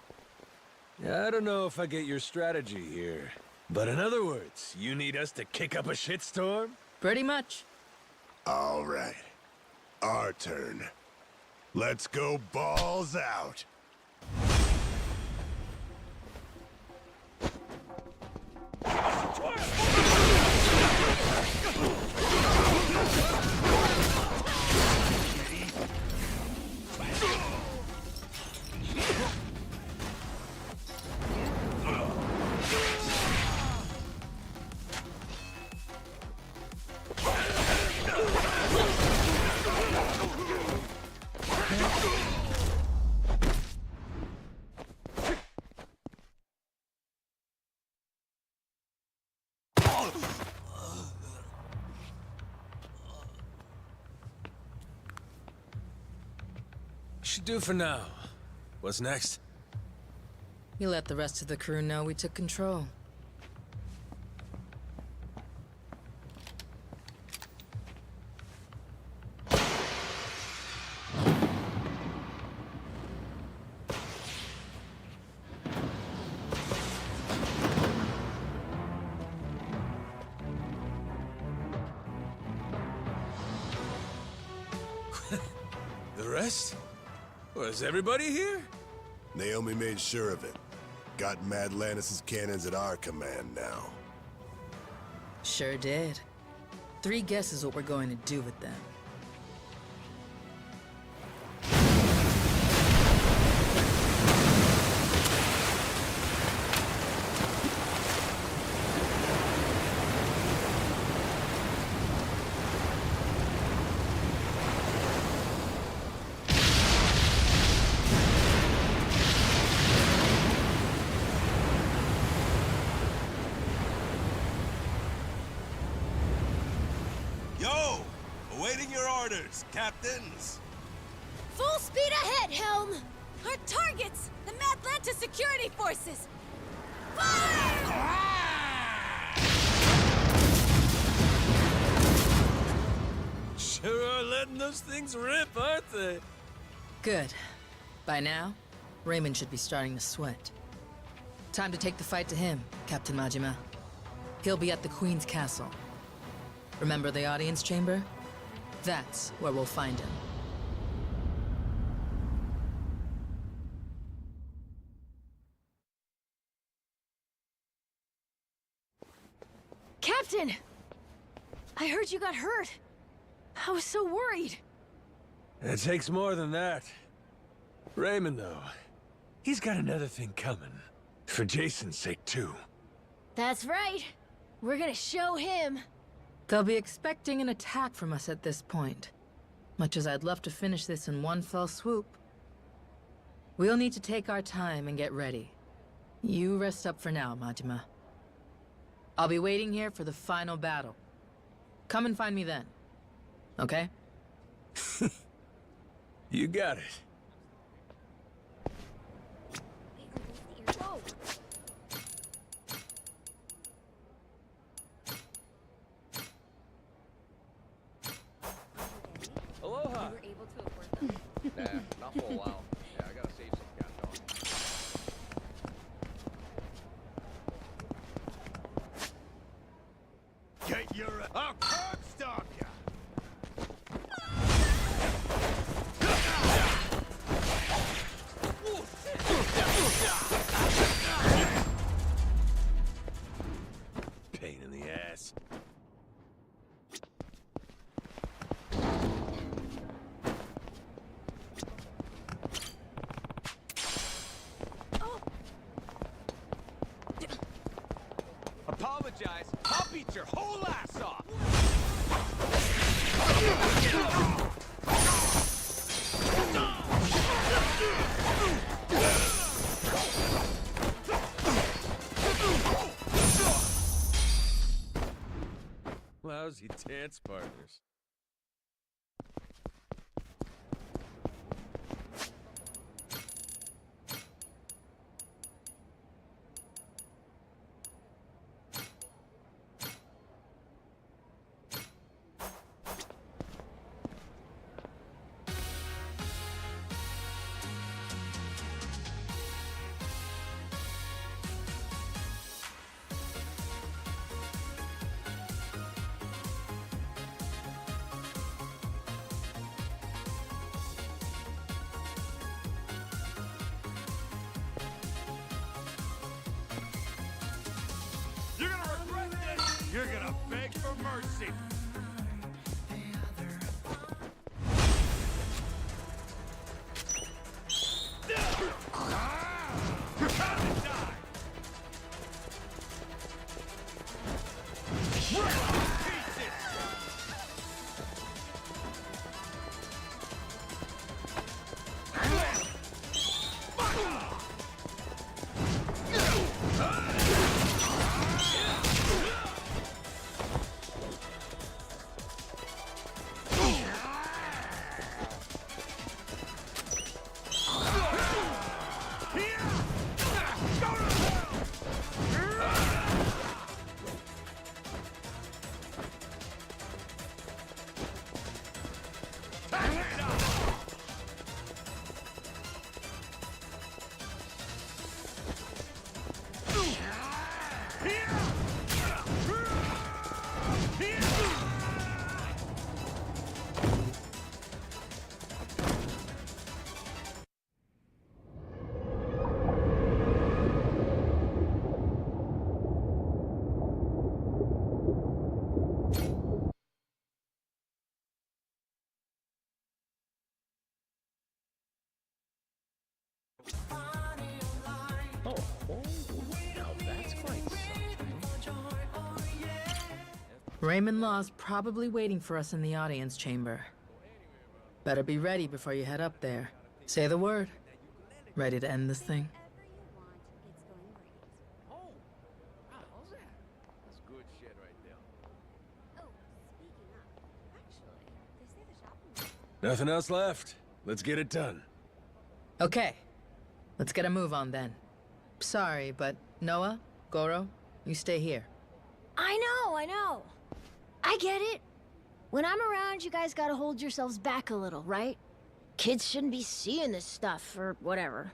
[SPEAKER 10] I don't know if I get your strategy here. But in other words, you need us to kick up a shitstorm?
[SPEAKER 16] Pretty much.
[SPEAKER 3] All right. Our turn. Let's go balls out.
[SPEAKER 10] Should do for now. What's next?
[SPEAKER 16] You let the rest of the crew know we took control.
[SPEAKER 10] The rest? Was everybody here?
[SPEAKER 3] Naomi made sure of it. Got Mad Lannis's cannons at our command now.
[SPEAKER 16] Sure did. 3 guesses what we're going to do with them.
[SPEAKER 1] Yo! Awaiting your orders, captains!
[SPEAKER 2] Full speed ahead, Helm! Our targets! The Madlanta security forces! Fire!
[SPEAKER 10] Sure are letting those things rip, aren't they?
[SPEAKER 16] Good. By now, Raymond should be starting to sweat. Time to take the fight to him, Captain Majima. He'll be at the Queen's castle. Remember the audience chamber? That's where we'll find him.
[SPEAKER 2] Captain! I heard you got hurt. I was so worried.
[SPEAKER 10] It takes more than that. Raymond, though, he's got another thing coming. For Jason's sake, too.
[SPEAKER 2] That's right. We're gonna show him.
[SPEAKER 16] They'll be expecting an attack from us at this point. Much as I'd love to finish this in one fell swoop. We'll need to take our time and get ready. You rest up for now, Majima. I'll be waiting here for the final battle. Come and find me then. Okay?
[SPEAKER 10] You got it.
[SPEAKER 2] Whoa.
[SPEAKER 10] Aloha!
[SPEAKER 17] Nah, not for a while. Yeah, I gotta save some cash on.
[SPEAKER 1] Get your... I'll curb stomp ya!
[SPEAKER 10] Pain in the ass.
[SPEAKER 17] Apologize. I'll beat your whole ass off.
[SPEAKER 10] Lousy dance partners.
[SPEAKER 1] You're gonna beg for mercy.
[SPEAKER 15] Oh, now that's quite something.
[SPEAKER 16] Raymond Law's probably waiting for us in the audience chamber. Better be ready before you head up there. Say the word. Ready to end this thing?
[SPEAKER 17] That's good shit right there.
[SPEAKER 10] Nothing else left. Let's get it done.
[SPEAKER 16] Okay. Let's get a move on then. Sorry, but Noah, Goro, you stay here.
[SPEAKER 2] I know. I get it. When I'm around, you guys gotta hold yourselves back a little, right? Kids shouldn't be seeing this stuff, or whatever.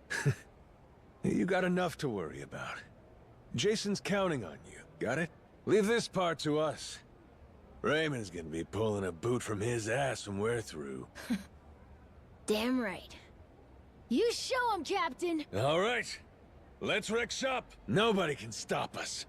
[SPEAKER 10] You got enough to worry about. Jason's counting on you. Got it? Leave this part to us. Raymond's gonna be pulling a boot from his ass when we're through.
[SPEAKER 2] Damn right. You show him, Captain!
[SPEAKER 10] All right. Let's wreck shop. Nobody can stop us.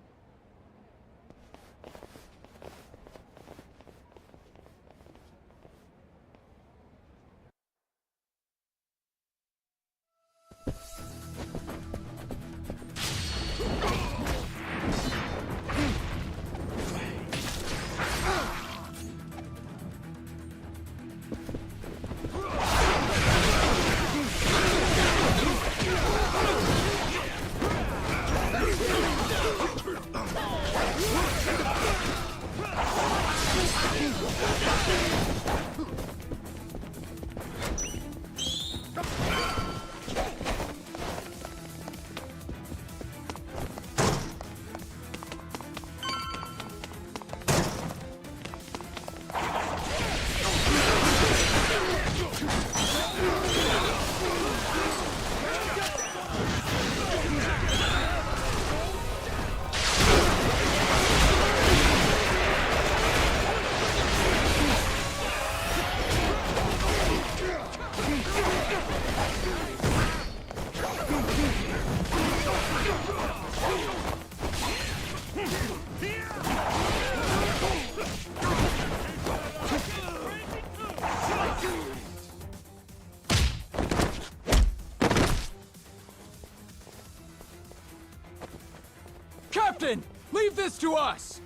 [SPEAKER 15] Captain! Leave this to us!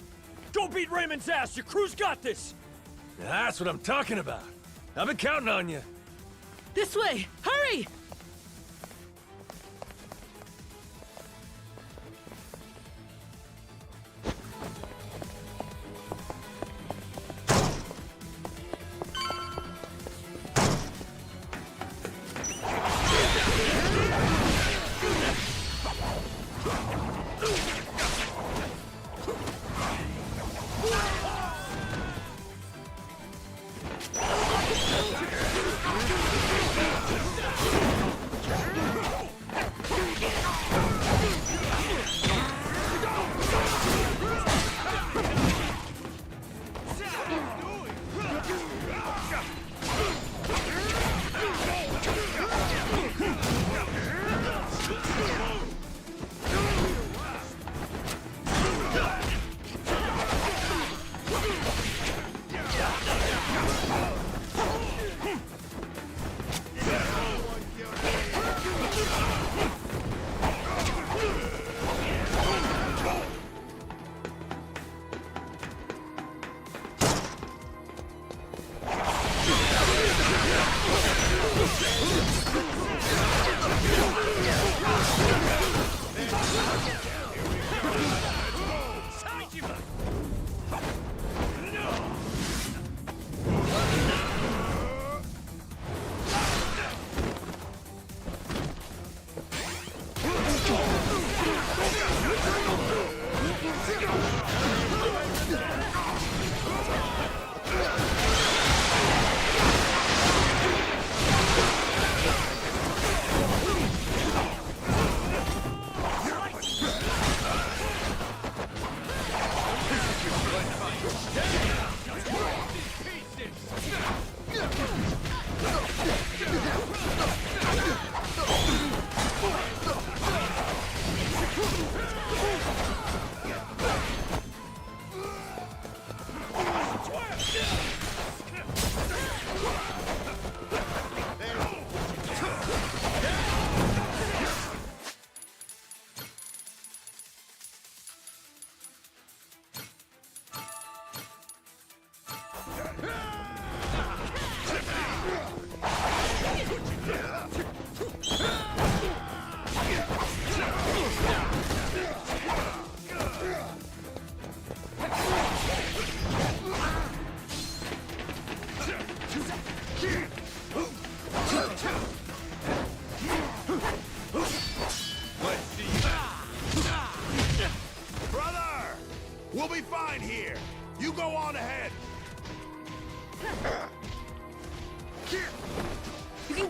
[SPEAKER 15] Go beat Raymond's ass! Your crew's got this!
[SPEAKER 10] That's what I'm talking about. I've been counting on you.
[SPEAKER 16] This way! Hurry!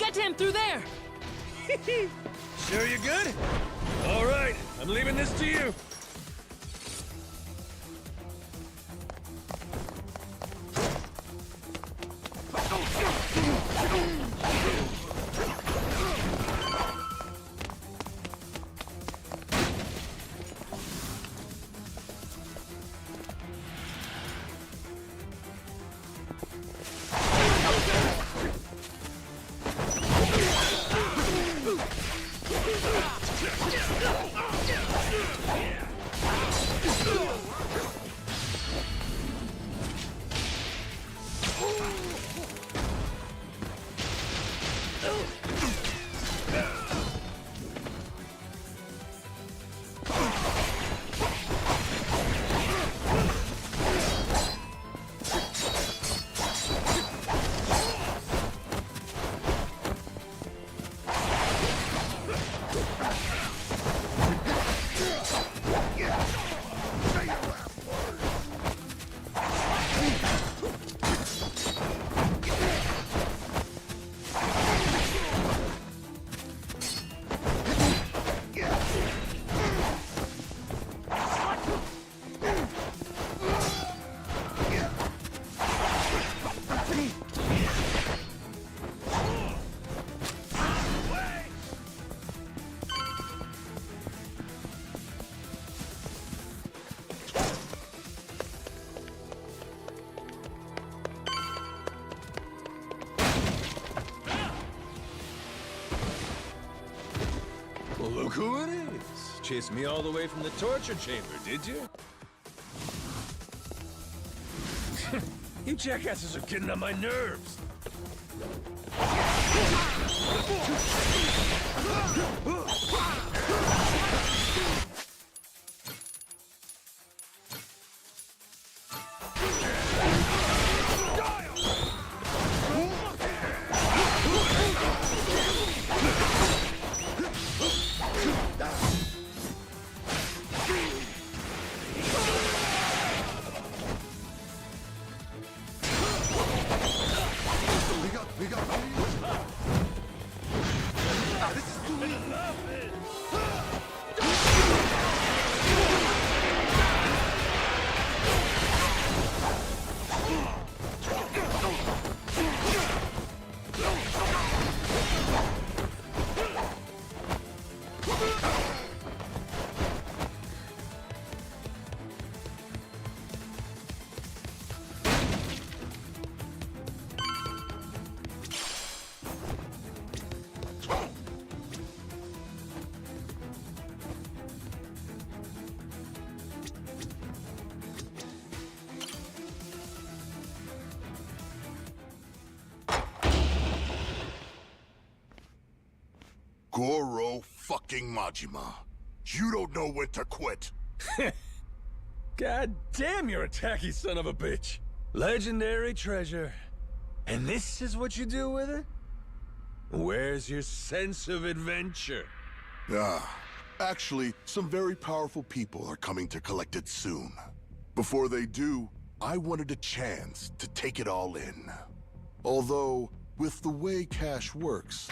[SPEAKER 16] Get to him through there!
[SPEAKER 1] Sure you're good? All right, I'm leaving this to you.
[SPEAKER 10] Well, look who it is. Chased me all the way from the torture chamber, did you?
[SPEAKER 1] You jackasses are getting on my nerves.
[SPEAKER 3] Goro fucking Majima. You don't know when to quit.
[SPEAKER 10] God damn, you're a tacky son of a bitch. Legendary treasure. And this is what you do with it? Where's your sense of adventure?
[SPEAKER 3] Actually, some very powerful people are coming to collect it soon. Before they do, I wanted a chance to take it all in. Although, with the way cash works,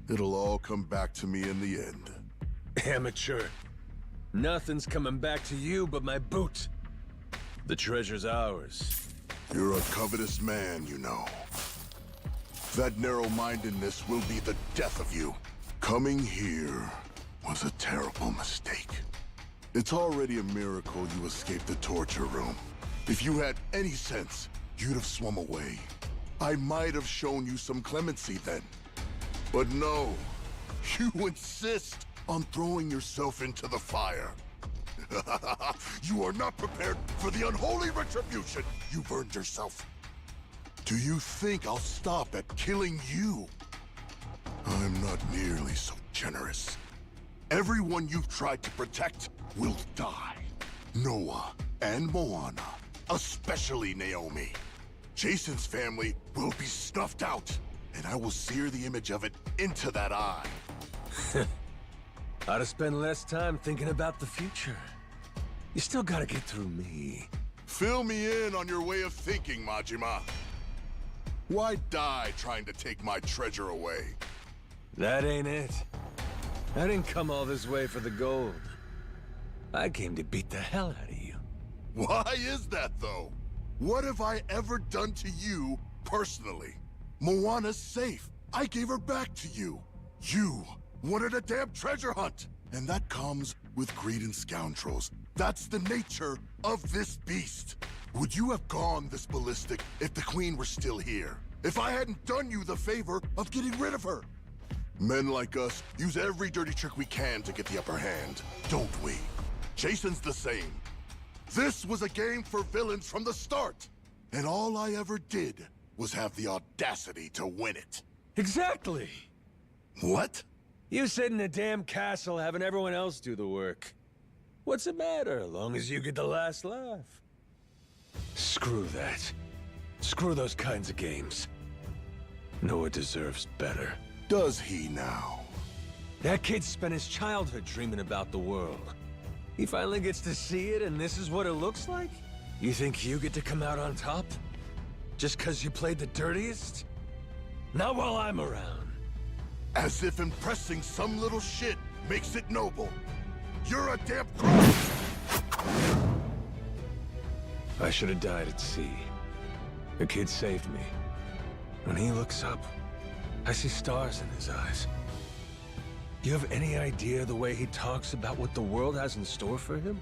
[SPEAKER 3] it'll all come back to me in the end.
[SPEAKER 10] Amateur. Nothing's coming back to you but my boot. The treasure's ours.
[SPEAKER 3] You're a covetous man, you know. That narrow-mindedness will be the death of you. Coming here was a terrible mistake. It's already a miracle you escaped the torture room. If you had any sense, you'd have swum away. I might have shown you some clemency then. But no, you insist on throwing yourself into the fire. You are not prepared for the unholy retribution you've earned yourself. Do you think I'll stop at killing you? I'm not nearly so generous. Everyone you've tried to protect will die. Noah and Moana, especially Naomi. Jason's family will be snuffed out, and I will sear the image of it into that eye.
[SPEAKER 10] Ought to spend less time thinking about the future. You still gotta get through me.
[SPEAKER 3] Fill me in on your way of thinking, Majima. Why die trying to take my treasure away?
[SPEAKER 10] That ain't it. I didn't come all this way for the gold. I came to beat the hell out of you.
[SPEAKER 3] Why is that, though? What have I ever done to you, personally? Moana's safe. I gave her back to you. You wanted a damn treasure hunt. And that comes with greed and scoundrels. That's the nature of this beast. Would you have gone this ballistic if the Queen were still here? If I hadn't done you the favor of getting rid of her? Men like us use every dirty trick we can to get the upper hand, don't we? Jason's the same. This was a game for villains from the start. And all I ever did was have the audacity to win it.
[SPEAKER 10] Exactly!
[SPEAKER 3] What?
[SPEAKER 10] You sit in a damn castle having everyone else do the work. What's the matter, as long as you get the last laugh? Screw that. Screw those kinds of games. Noah deserves better.
[SPEAKER 3] Does he now?
[SPEAKER 10] That kid spent his childhood dreaming about the world. He finally gets to see it, and this is what it looks like? You think you get to come out on top? Just 'cause you played the dirtiest? Not while I'm around.
[SPEAKER 3] As if impressing some little shit makes it noble. You're a damn crook!
[SPEAKER 10] I should have died at sea. The kid saved me. When he looks up, I see stars in his eyes. You have any idea the way he talks about what the world has in store for him?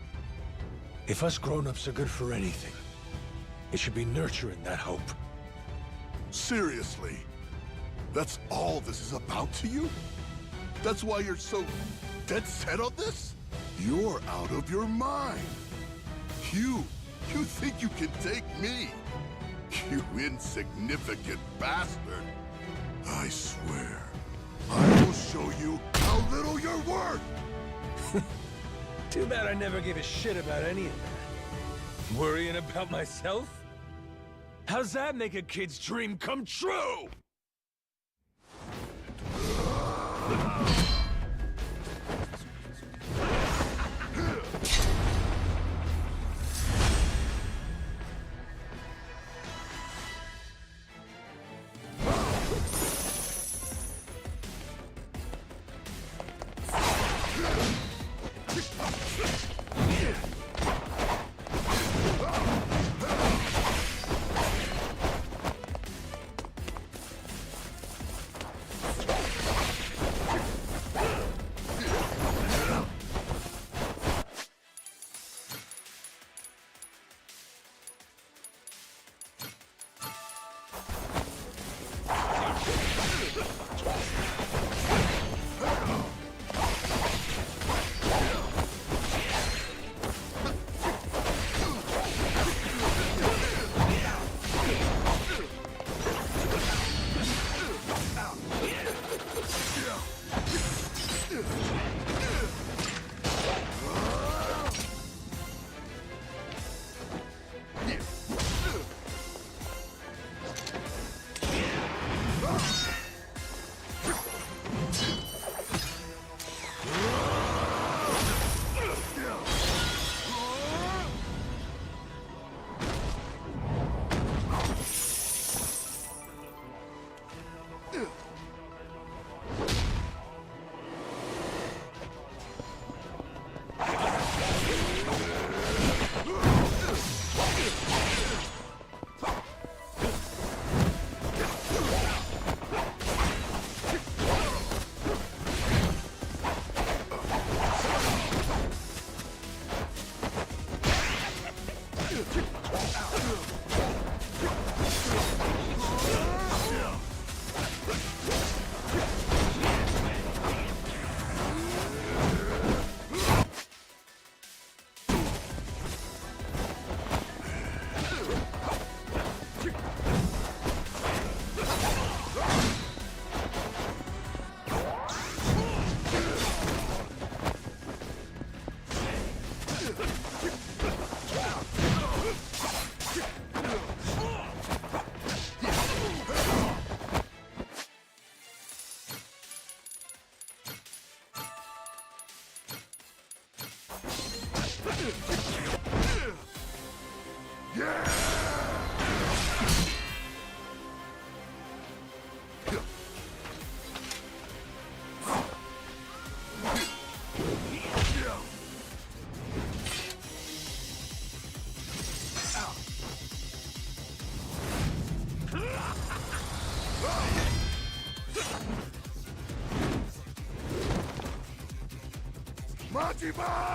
[SPEAKER 10] If us grown-ups are good for anything, it should be nurturing that hope.
[SPEAKER 3] Seriously? That's all this is about to you? That's why you're so dead set on this? You're out of your mind. You think you can take me? You insignificant bastard. I swear, I will show you how little you're worth!
[SPEAKER 10] Too bad I never gave a shit about any of that. Worrying about myself? How's that make a kid's dream come true?
[SPEAKER 3] Majima!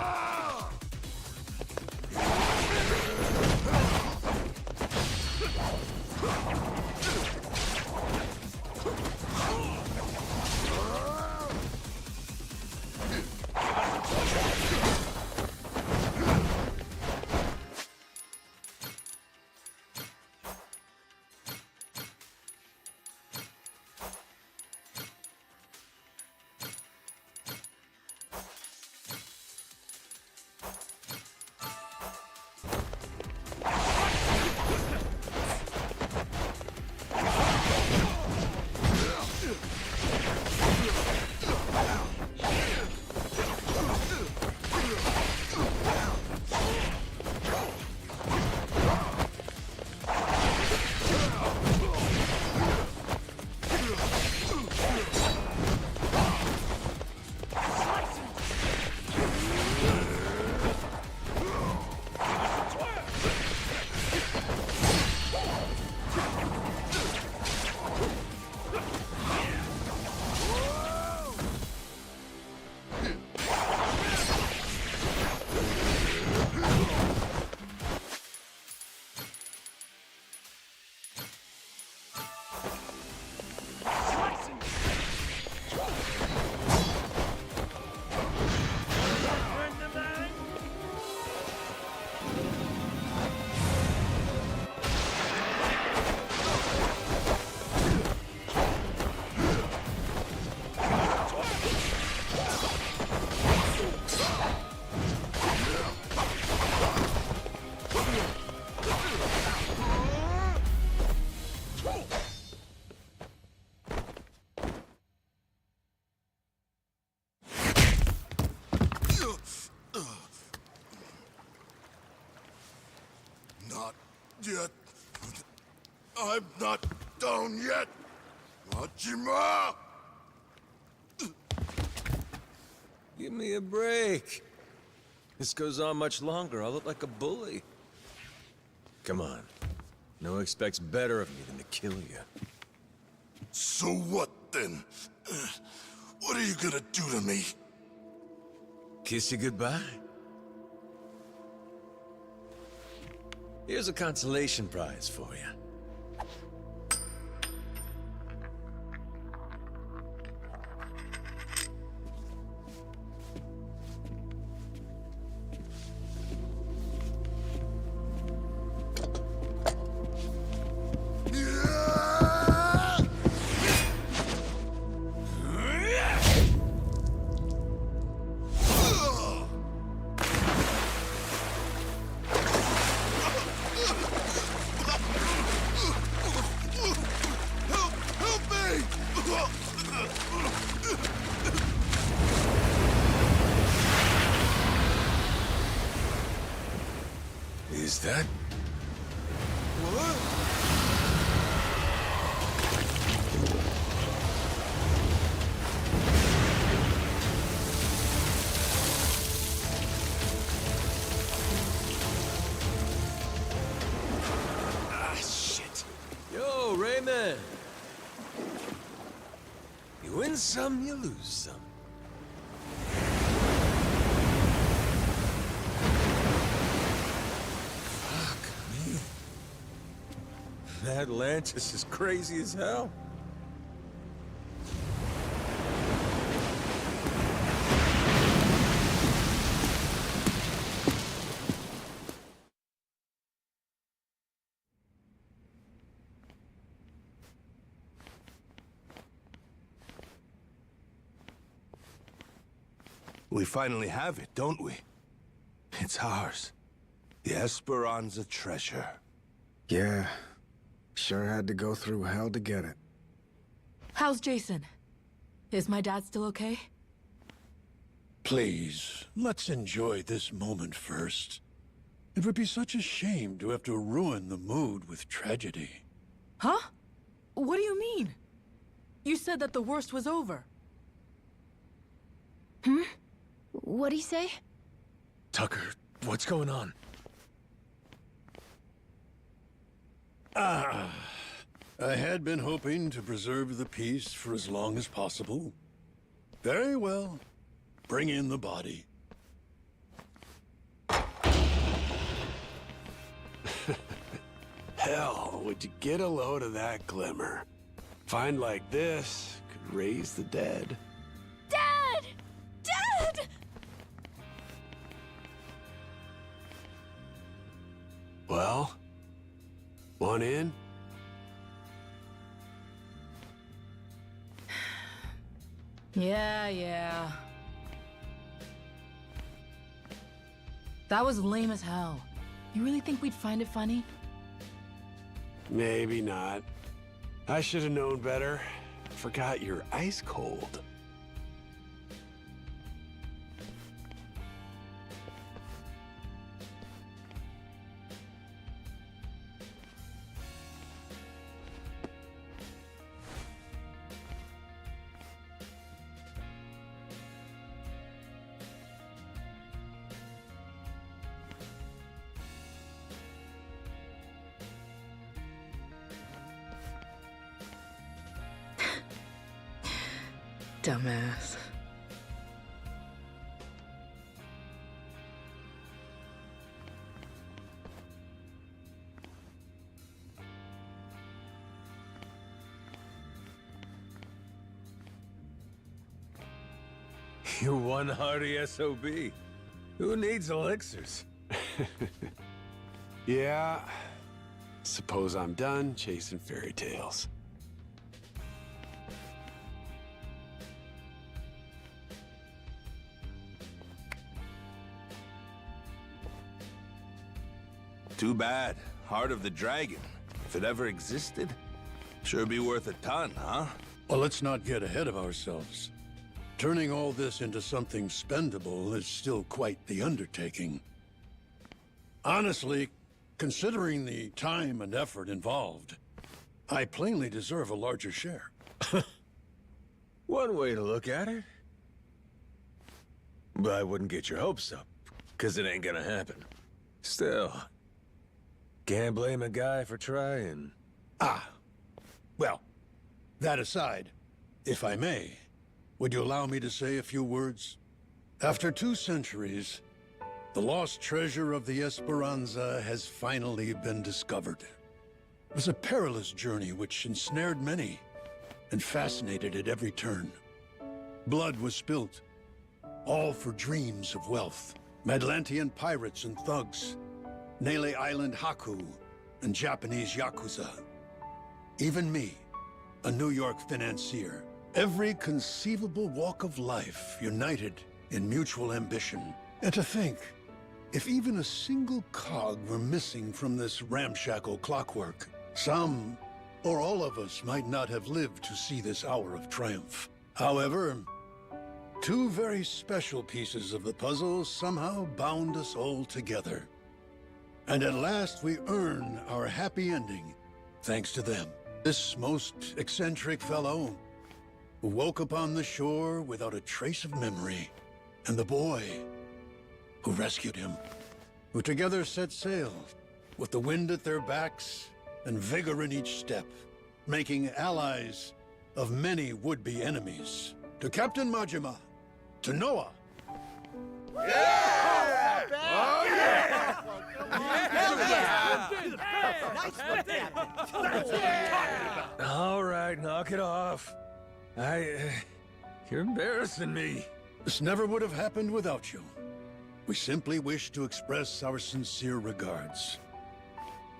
[SPEAKER 3] Not yet. I'm not down yet. Majima!
[SPEAKER 10] Give me a break. This goes on much longer, I'll look like a bully. Come on. Noah expects better of me than to kill you.
[SPEAKER 3] So what then? What are you gonna do to me?
[SPEAKER 10] Kiss you goodbye? Here's a consolation prize for you. Is that? Ah, shit. Yo, Raymond. You win some, you lose some. Atlantis is crazy as hell.
[SPEAKER 13] We finally have it, don't we? It's ours. The Esperanza treasure.
[SPEAKER 14] Yeah. Sure had to go through hell to get it.
[SPEAKER 16] How's Jason? Is my dad still okay?
[SPEAKER 18] Please, let's enjoy this moment first. It would be such a shame to have to ruin the mood with tragedy.
[SPEAKER 16] Huh? What do you mean? You said that the worst was over.
[SPEAKER 2] Hmm? What'd he say?
[SPEAKER 10] Tucker, what's going on?
[SPEAKER 18] I had been hoping to preserve the peace for as long as possible. Very well. Bring in the body.
[SPEAKER 13] Hell, would you get a load of that glimmer? Find like this could raise the dead.
[SPEAKER 2] Dad! Dad!
[SPEAKER 13] Well, want in?
[SPEAKER 16] Yeah. That was lame as hell. You really think we'd find it funny?
[SPEAKER 13] Maybe not. I should have known better. Forgot you're ice cold.
[SPEAKER 16] Dumbass.
[SPEAKER 10] You're one hardy SOB. Who needs elixirs?
[SPEAKER 13] Yeah. Suppose I'm done chasing fairy tales.
[SPEAKER 19] Too bad. Heart of the Dragon. If it ever existed, sure be worth a ton, huh?
[SPEAKER 18] Well, let's not get ahead of ourselves. Turning all this into something spendable is still quite the undertaking. Honestly, considering the time and effort involved, I plainly deserve a larger share.
[SPEAKER 10] One way to look at it. But I wouldn't get your hopes up, because it ain't gonna happen. Still, can't blame a guy for trying.
[SPEAKER 18] Well, that aside, if I may, would you allow me to say a few words? After 2 centuries, the lost treasure of the Esperanza has finally been discovered. It was a perilous journey which ensnared many and fascinated at every turn. Blood was spilt, all for dreams of wealth. Atlantean pirates and thugs, Nele Island Haku, and Japanese Yakuza. Even me, a New York financier. Every conceivable walk of life united in mutual ambition. And to think, if even a single cog were missing from this ramshackle clockwork, some or all of us might not have lived to see this hour of triumph. However, 2 very special pieces of the puzzle somehow bound us all together. And at last we earn our happy ending, thanks to them. This most eccentric fellow who woke upon the shore without a trace of memory, and the boy who rescued him, who together set sail with the wind at their backs and vigor in each step, making allies of many would-be enemies. To Captain Majima, to Noah.
[SPEAKER 1] Yeah!
[SPEAKER 18] Oh, yeah!
[SPEAKER 10] All right, knock it off. You're embarrassing me.
[SPEAKER 18] This never would have happened without you. We simply wish to express our sincere regards.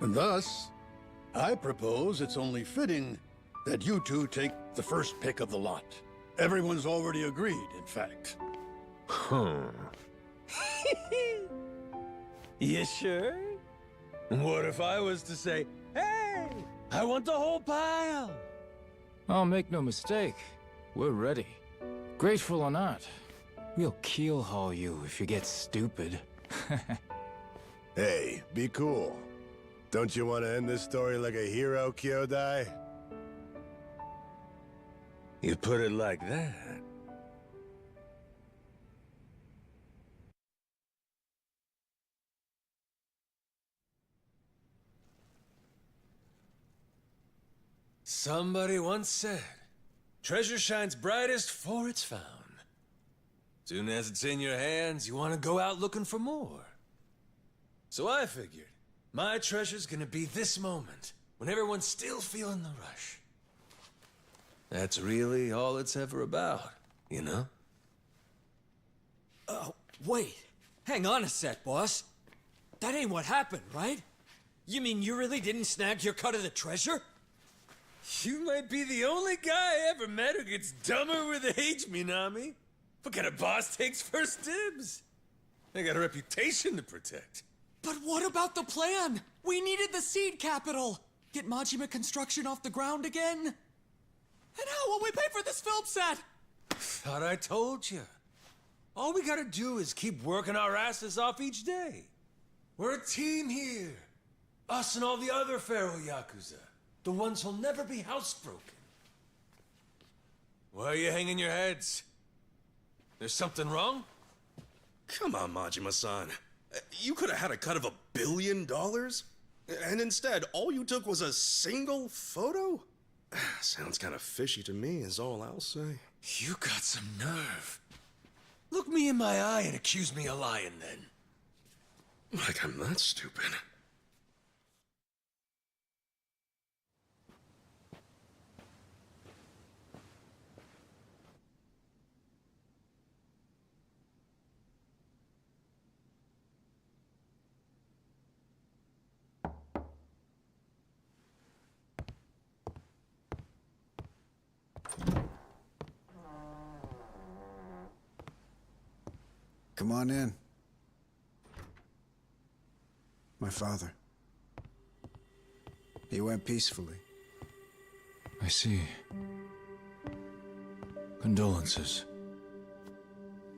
[SPEAKER 18] And thus, I propose it's only fitting that you 2 take the first pick of the lot. Everyone's already agreed, in fact.
[SPEAKER 10] You sure? What if I was to say, hey, I want the whole pile?
[SPEAKER 12] Oh, make no mistake. We're ready. Grateful or not, we'll keel-haul you if you get stupid.
[SPEAKER 20] Hey, be cool. Don't you want to end this story like a hero, Kyodai?
[SPEAKER 10] You put it like that. Somebody once said, treasure shines brightest for it's found. Soon as it's in your hands, you want to go out looking for more. So I figured, My treasure's gonna be this moment, when everyone's still feeling the rush. That's really all it's ever about, you know?
[SPEAKER 15] Wait. Hang on a sec, boss. That ain't what happened, right? You mean you really didn't snag your cut of the treasure?
[SPEAKER 10] You might be the only guy I ever met who gets dumber with age, Minami. What kind of boss takes first dibs? I got a reputation to protect.
[SPEAKER 15] But what about the plan? We needed the seed capital. Get Majima construction off the ground again? And how will we pay for this film set?
[SPEAKER 10] Thought I told you. All we gotta do is keep working our asses off each day. We're a team here. Us and all the other Pharaoh Yakuza. The ones who'll never be housebroken. Why are you hanging your heads? There's something wrong?
[SPEAKER 21] Come on, Majima-san. You could have had a cut of $1 billion? And instead, all you took was a single photo? Sounds kind of fishy to me, is all I'll say.
[SPEAKER 10] You got some nerve. Look me in my eye and accuse me of lying, then.
[SPEAKER 21] Like I'm that stupid.
[SPEAKER 14] Come on in. My father. He went peacefully.
[SPEAKER 12] I see. Condolences.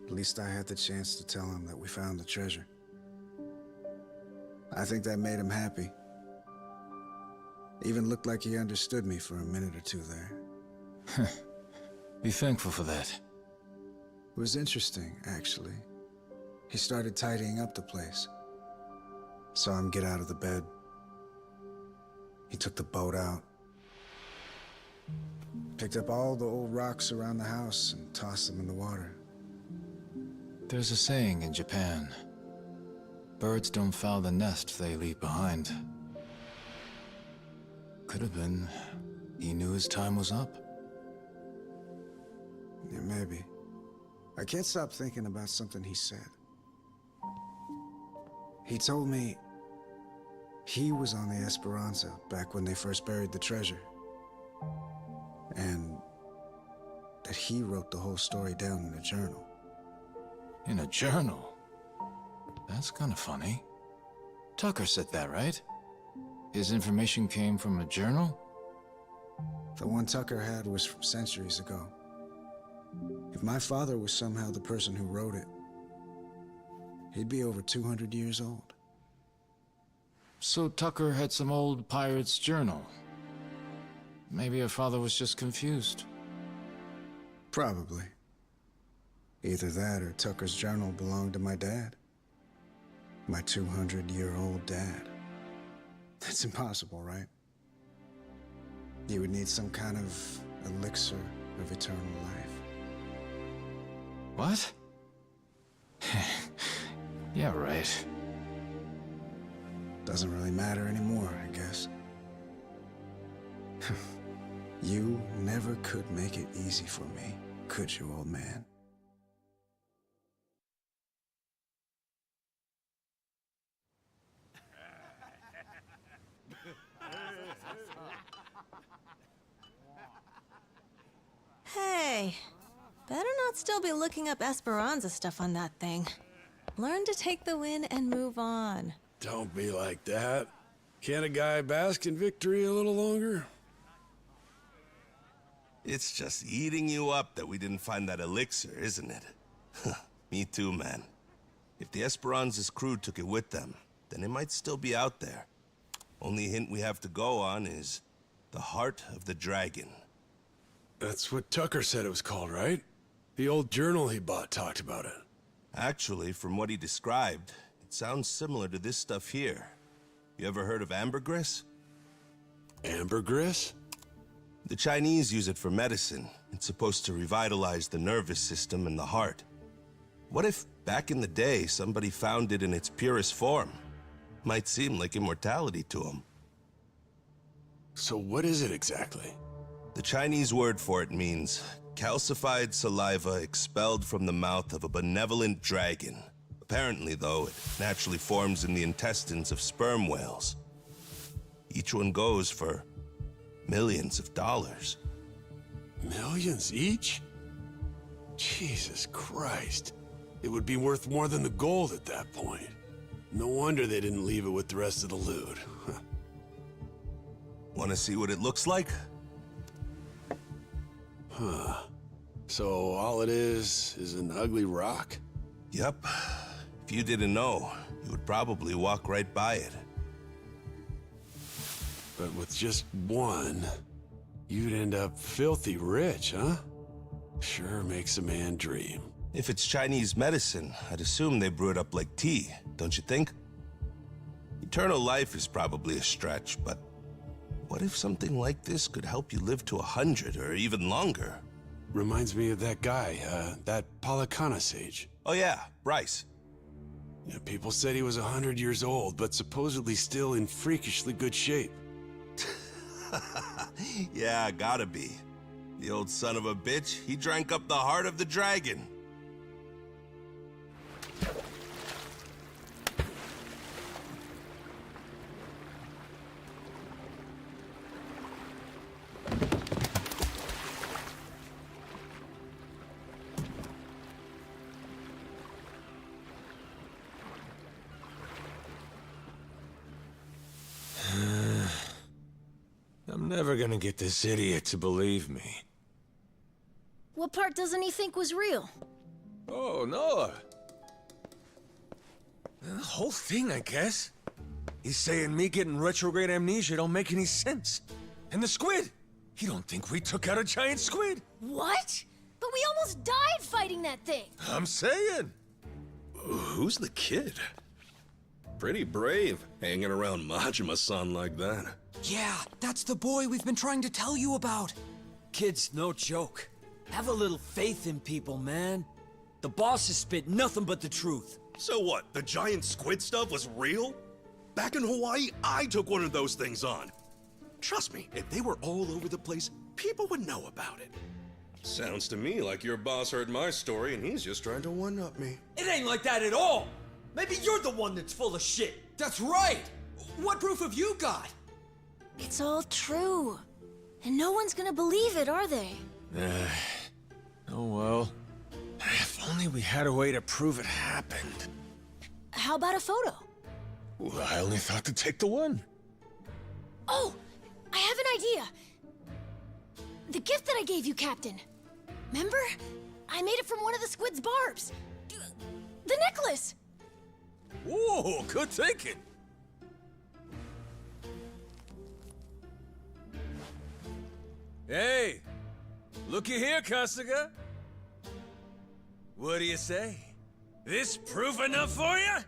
[SPEAKER 14] At least I had the chance to tell him that we found the treasure. I think that made him happy. Even looked like he understood me for a minute or two there.
[SPEAKER 12] Be thankful for that.
[SPEAKER 14] It was interesting, actually. He started tidying up the place. Saw him get out of the bed. He took the boat out. Picked up all the old rocks around the house and tossed them in the water.
[SPEAKER 12] There's a saying in Japan. Birds don't foul the nest they leave behind. Could have been he knew his time was up.
[SPEAKER 14] Yeah, maybe. I can't stop thinking about something he said. He told me he was on the Esperanza back when they first buried the treasure. And that he wrote the whole story down in a journal.
[SPEAKER 12] In a journal? That's kind of funny. Tucker said that, right? His information came from a journal?
[SPEAKER 14] The one Tucker had was from centuries ago. If my father was somehow the person who wrote it, he'd be over 200 years old.
[SPEAKER 12] So Tucker had some old pirate's journal. Maybe your father was just confused.
[SPEAKER 14] Probably. Either that or Tucker's journal belonged to my dad. My 200-year-old dad. That's impossible, right? You would need some kind of elixir of eternal life.
[SPEAKER 12] What? Yeah, right.
[SPEAKER 14] Doesn't really matter anymore, I guess. You never could make it easy for me, could you, old man?
[SPEAKER 22] Hey, better not still be looking up Esperanza stuff on that thing. Learn to take the win and move on.
[SPEAKER 18] Don't be like that. Can't a guy bask in victory a little longer?
[SPEAKER 19] It's just eating you up that we didn't find that elixir, isn't it? Me too, man. If the Esperanza's crew took it with them, then it might still be out there. Only hint we have to go on is the Heart of the Dragon.
[SPEAKER 18] That's what Tucker said it was called, right? The old journal he bought talked about it.
[SPEAKER 19] Actually, from what he described, it sounds similar to this stuff here. You ever heard of ambergris?
[SPEAKER 18] Ambergris?
[SPEAKER 19] The Chinese use it for medicine. It's supposed to revitalize the nervous system and the heart. What if, back in the day, somebody found it in its purest form? Might seem like immortality to him.
[SPEAKER 13] So what is it exactly?
[SPEAKER 19] The Chinese word for it means calcified saliva expelled from the mouth of a benevolent dragon. Apparently, though, it naturally forms in the intestines of sperm whales. Each one goes for millions of dollars.
[SPEAKER 13] Millions each? Jesus Christ. It would be worth more than the gold at that point. No wonder they didn't leave it with the rest of the loot.
[SPEAKER 19] Want to see what it looks like?
[SPEAKER 13] Huh. So all it is an ugly rock?
[SPEAKER 19] Yep. If you didn't know, you would probably walk right by it.
[SPEAKER 13] But with just one, you'd end up filthy rich, huh? Sure makes a man dream.
[SPEAKER 19] If it's Chinese medicine, I'd assume they brew it up like tea, don't you think? Eternal life is probably a stretch, but what if something like this could help you live to 100 or even longer?
[SPEAKER 13] Reminds me of that guy, that Palakana sage.
[SPEAKER 19] Oh yeah, Bryce.
[SPEAKER 13] Yeah, people said he was 100 years old, but supposedly still in freakishly good shape.
[SPEAKER 19] Yeah, gotta be. The old son of a bitch, he drank up the heart of the dragon.
[SPEAKER 10] I'm never gonna get this idiot to believe me.
[SPEAKER 2] What part doesn't he think was real?
[SPEAKER 10] Oh, Noah. The whole thing, I guess. He's saying me getting retrograde amnesia don't make any sense. And the squid! He don't think we took out a giant squid!
[SPEAKER 2] What? But we almost died fighting that thing!
[SPEAKER 10] I'm saying!
[SPEAKER 21] Who's the kid? Pretty brave, hanging around Majima-san like that.
[SPEAKER 15] Yeah, that's the boy we've been trying to tell you about.
[SPEAKER 7] Kid's no joke. Have a little faith in people, man. The boss has spit nothing but the truth.
[SPEAKER 21] So what, the giant squid stuff was real? Back in Hawaii, I took one of those things on. Trust me, if they were all over the place, people would know about it. Sounds to me like your boss heard my story and he's just trying to one-up me.
[SPEAKER 7] It ain't like that at all. Maybe you're the one that's full of shit.
[SPEAKER 15] That's right! What proof have you got?
[SPEAKER 2] It's all true. And no one's gonna believe it, are they?
[SPEAKER 10] Oh well. If only we had a way to prove it happened.
[SPEAKER 2] How about a photo?
[SPEAKER 10] Well, I only thought to take the one.
[SPEAKER 2] Oh! I have an idea! The gift that I gave you, Captain. Remember? I made it from one of the squid's barbs. The necklace!
[SPEAKER 10] Whoa, good thinking. Hey, looky here, Kasuga. What do you say? This proof enough for you?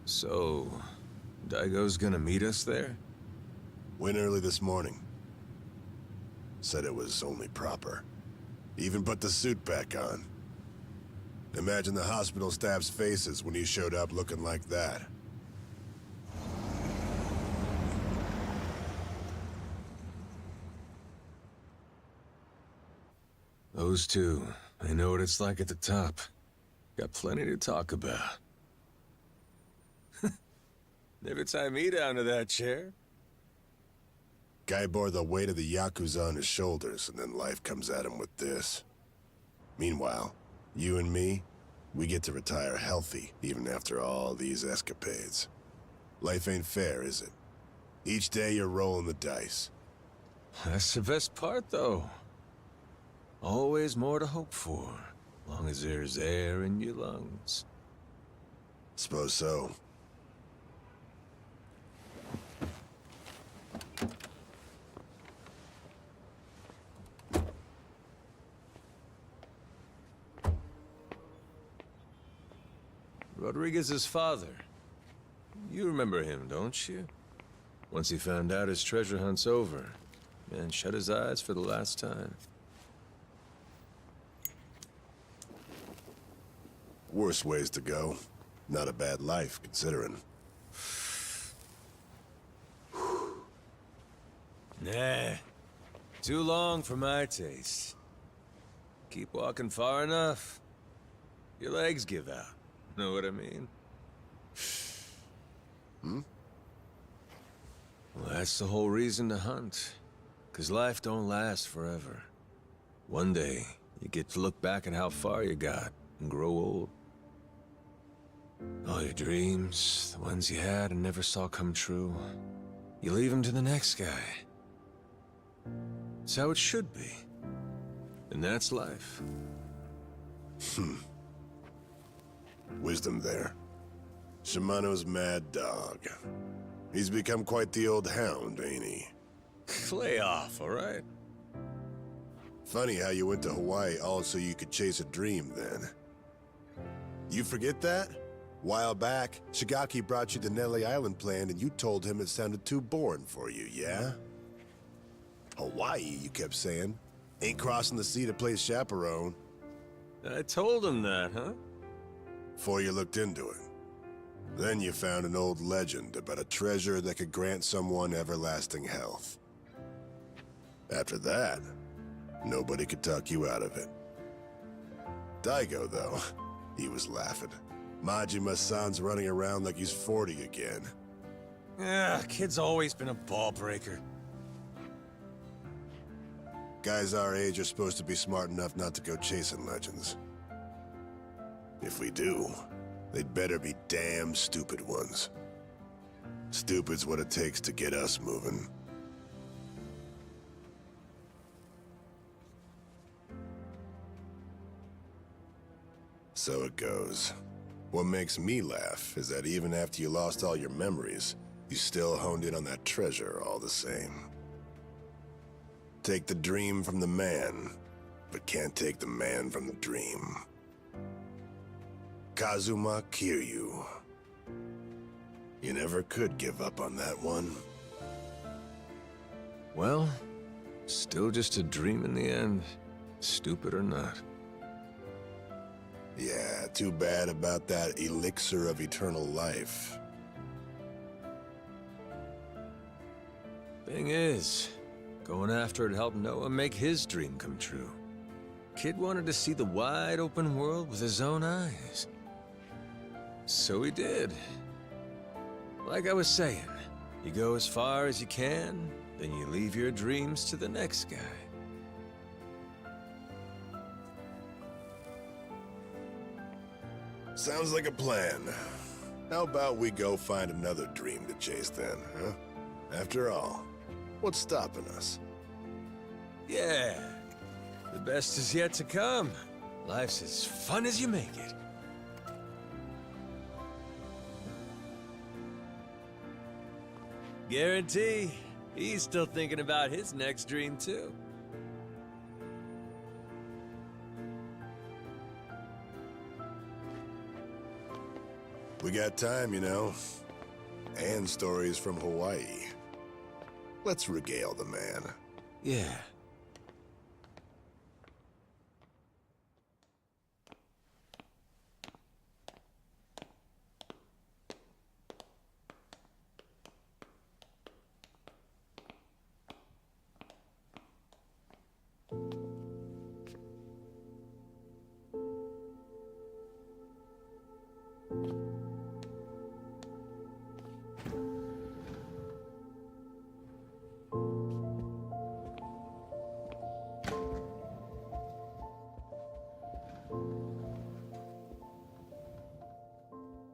[SPEAKER 10] So, Daigo's gonna meet us there?
[SPEAKER 20] Went early this morning. Said it was only proper. Even put the suit back on. Imagine the hospital staff's faces when he showed up looking like that.
[SPEAKER 10] Those two, they know what it's like at the top. Got plenty to talk about. Never tie me down to that chair.
[SPEAKER 20] Guy bore the weight of the Yakuza on his shoulders, and then life comes at him with this. Meanwhile, you and me, we get to retire healthy, even after all these escapades. Life ain't fair, is it? Each day you're rolling the dice.
[SPEAKER 10] That's the best part, though. Always more to hope for, long as there's air in your lungs.
[SPEAKER 20] Suppose so.
[SPEAKER 10] Rodriguez's father. You remember him, don't you? Once he found out his treasure hunt's over, man shut his eyes for the last time.
[SPEAKER 20] Worse ways to go. Not a bad life, considering.
[SPEAKER 10] Nah. Too long for my taste. Keep walking far enough, your legs give out. Know what I mean? Well, that's the whole reason to hunt. 'Cause life don't last forever. One day, you get to look back at how far you got and grow old. All your dreams, the ones you had and never saw come true, you leave them to the next guy. It's how it should be. And that's life.
[SPEAKER 20] Wisdom there. Shimano's mad dog. He's become quite the old hound, ain't he?
[SPEAKER 10] Lay off, all right?
[SPEAKER 20] Funny how you went to Hawaii all so you could chase a dream then. You forget that? While back, Shigaki brought you the Nelly Island plan and you told him it sounded too boring for you, yeah? Hawaii, you kept saying. Ain't crossing the sea to play chaperone.
[SPEAKER 10] I told him that, huh?
[SPEAKER 20] Before you looked into it. Then you found an old legend about a treasure that could grant someone everlasting health. After that, nobody could talk you out of it. Daigo, though, he was laughing. Majima-san's running around like he's 40 again.
[SPEAKER 10] Yeah, kid's always been a ball breaker.
[SPEAKER 20] Guys our age are supposed to be smart enough not to go chasing legends. If we do, they'd better be damn stupid ones. Stupid's what it takes to get us moving. So it goes. What makes me laugh is that even after you lost all your memories, you still honed in on that treasure all the same. Take the dream from the man, but can't take the man from the dream. Kazuma Kiryu. You never could give up on that one.
[SPEAKER 10] Well, still just a dream in the end, stupid or not.
[SPEAKER 20] Yeah, too bad about that elixir of eternal life.
[SPEAKER 10] Thing is, going after it helped Noah make his dream come true. Kid wanted to see the wide open world with his own eyes. So he did. Like I was saying, you go as far as you can, then you leave your dreams to the next guy.
[SPEAKER 20] Sounds like a plan. How about we go find another dream to chase then, huh? After all, what's stopping us?
[SPEAKER 10] Yeah, the best is yet to come. Life's as fun as you make it. Guarantee he's still thinking about his next dream, too.
[SPEAKER 20] We got time, you know. And stories from Hawaii. Let's regale the man.
[SPEAKER 10] Yeah.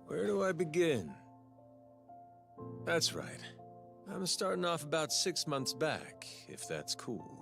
[SPEAKER 10] Where do I begin? That's right. I'm starting off about 6 months back, if that's cool.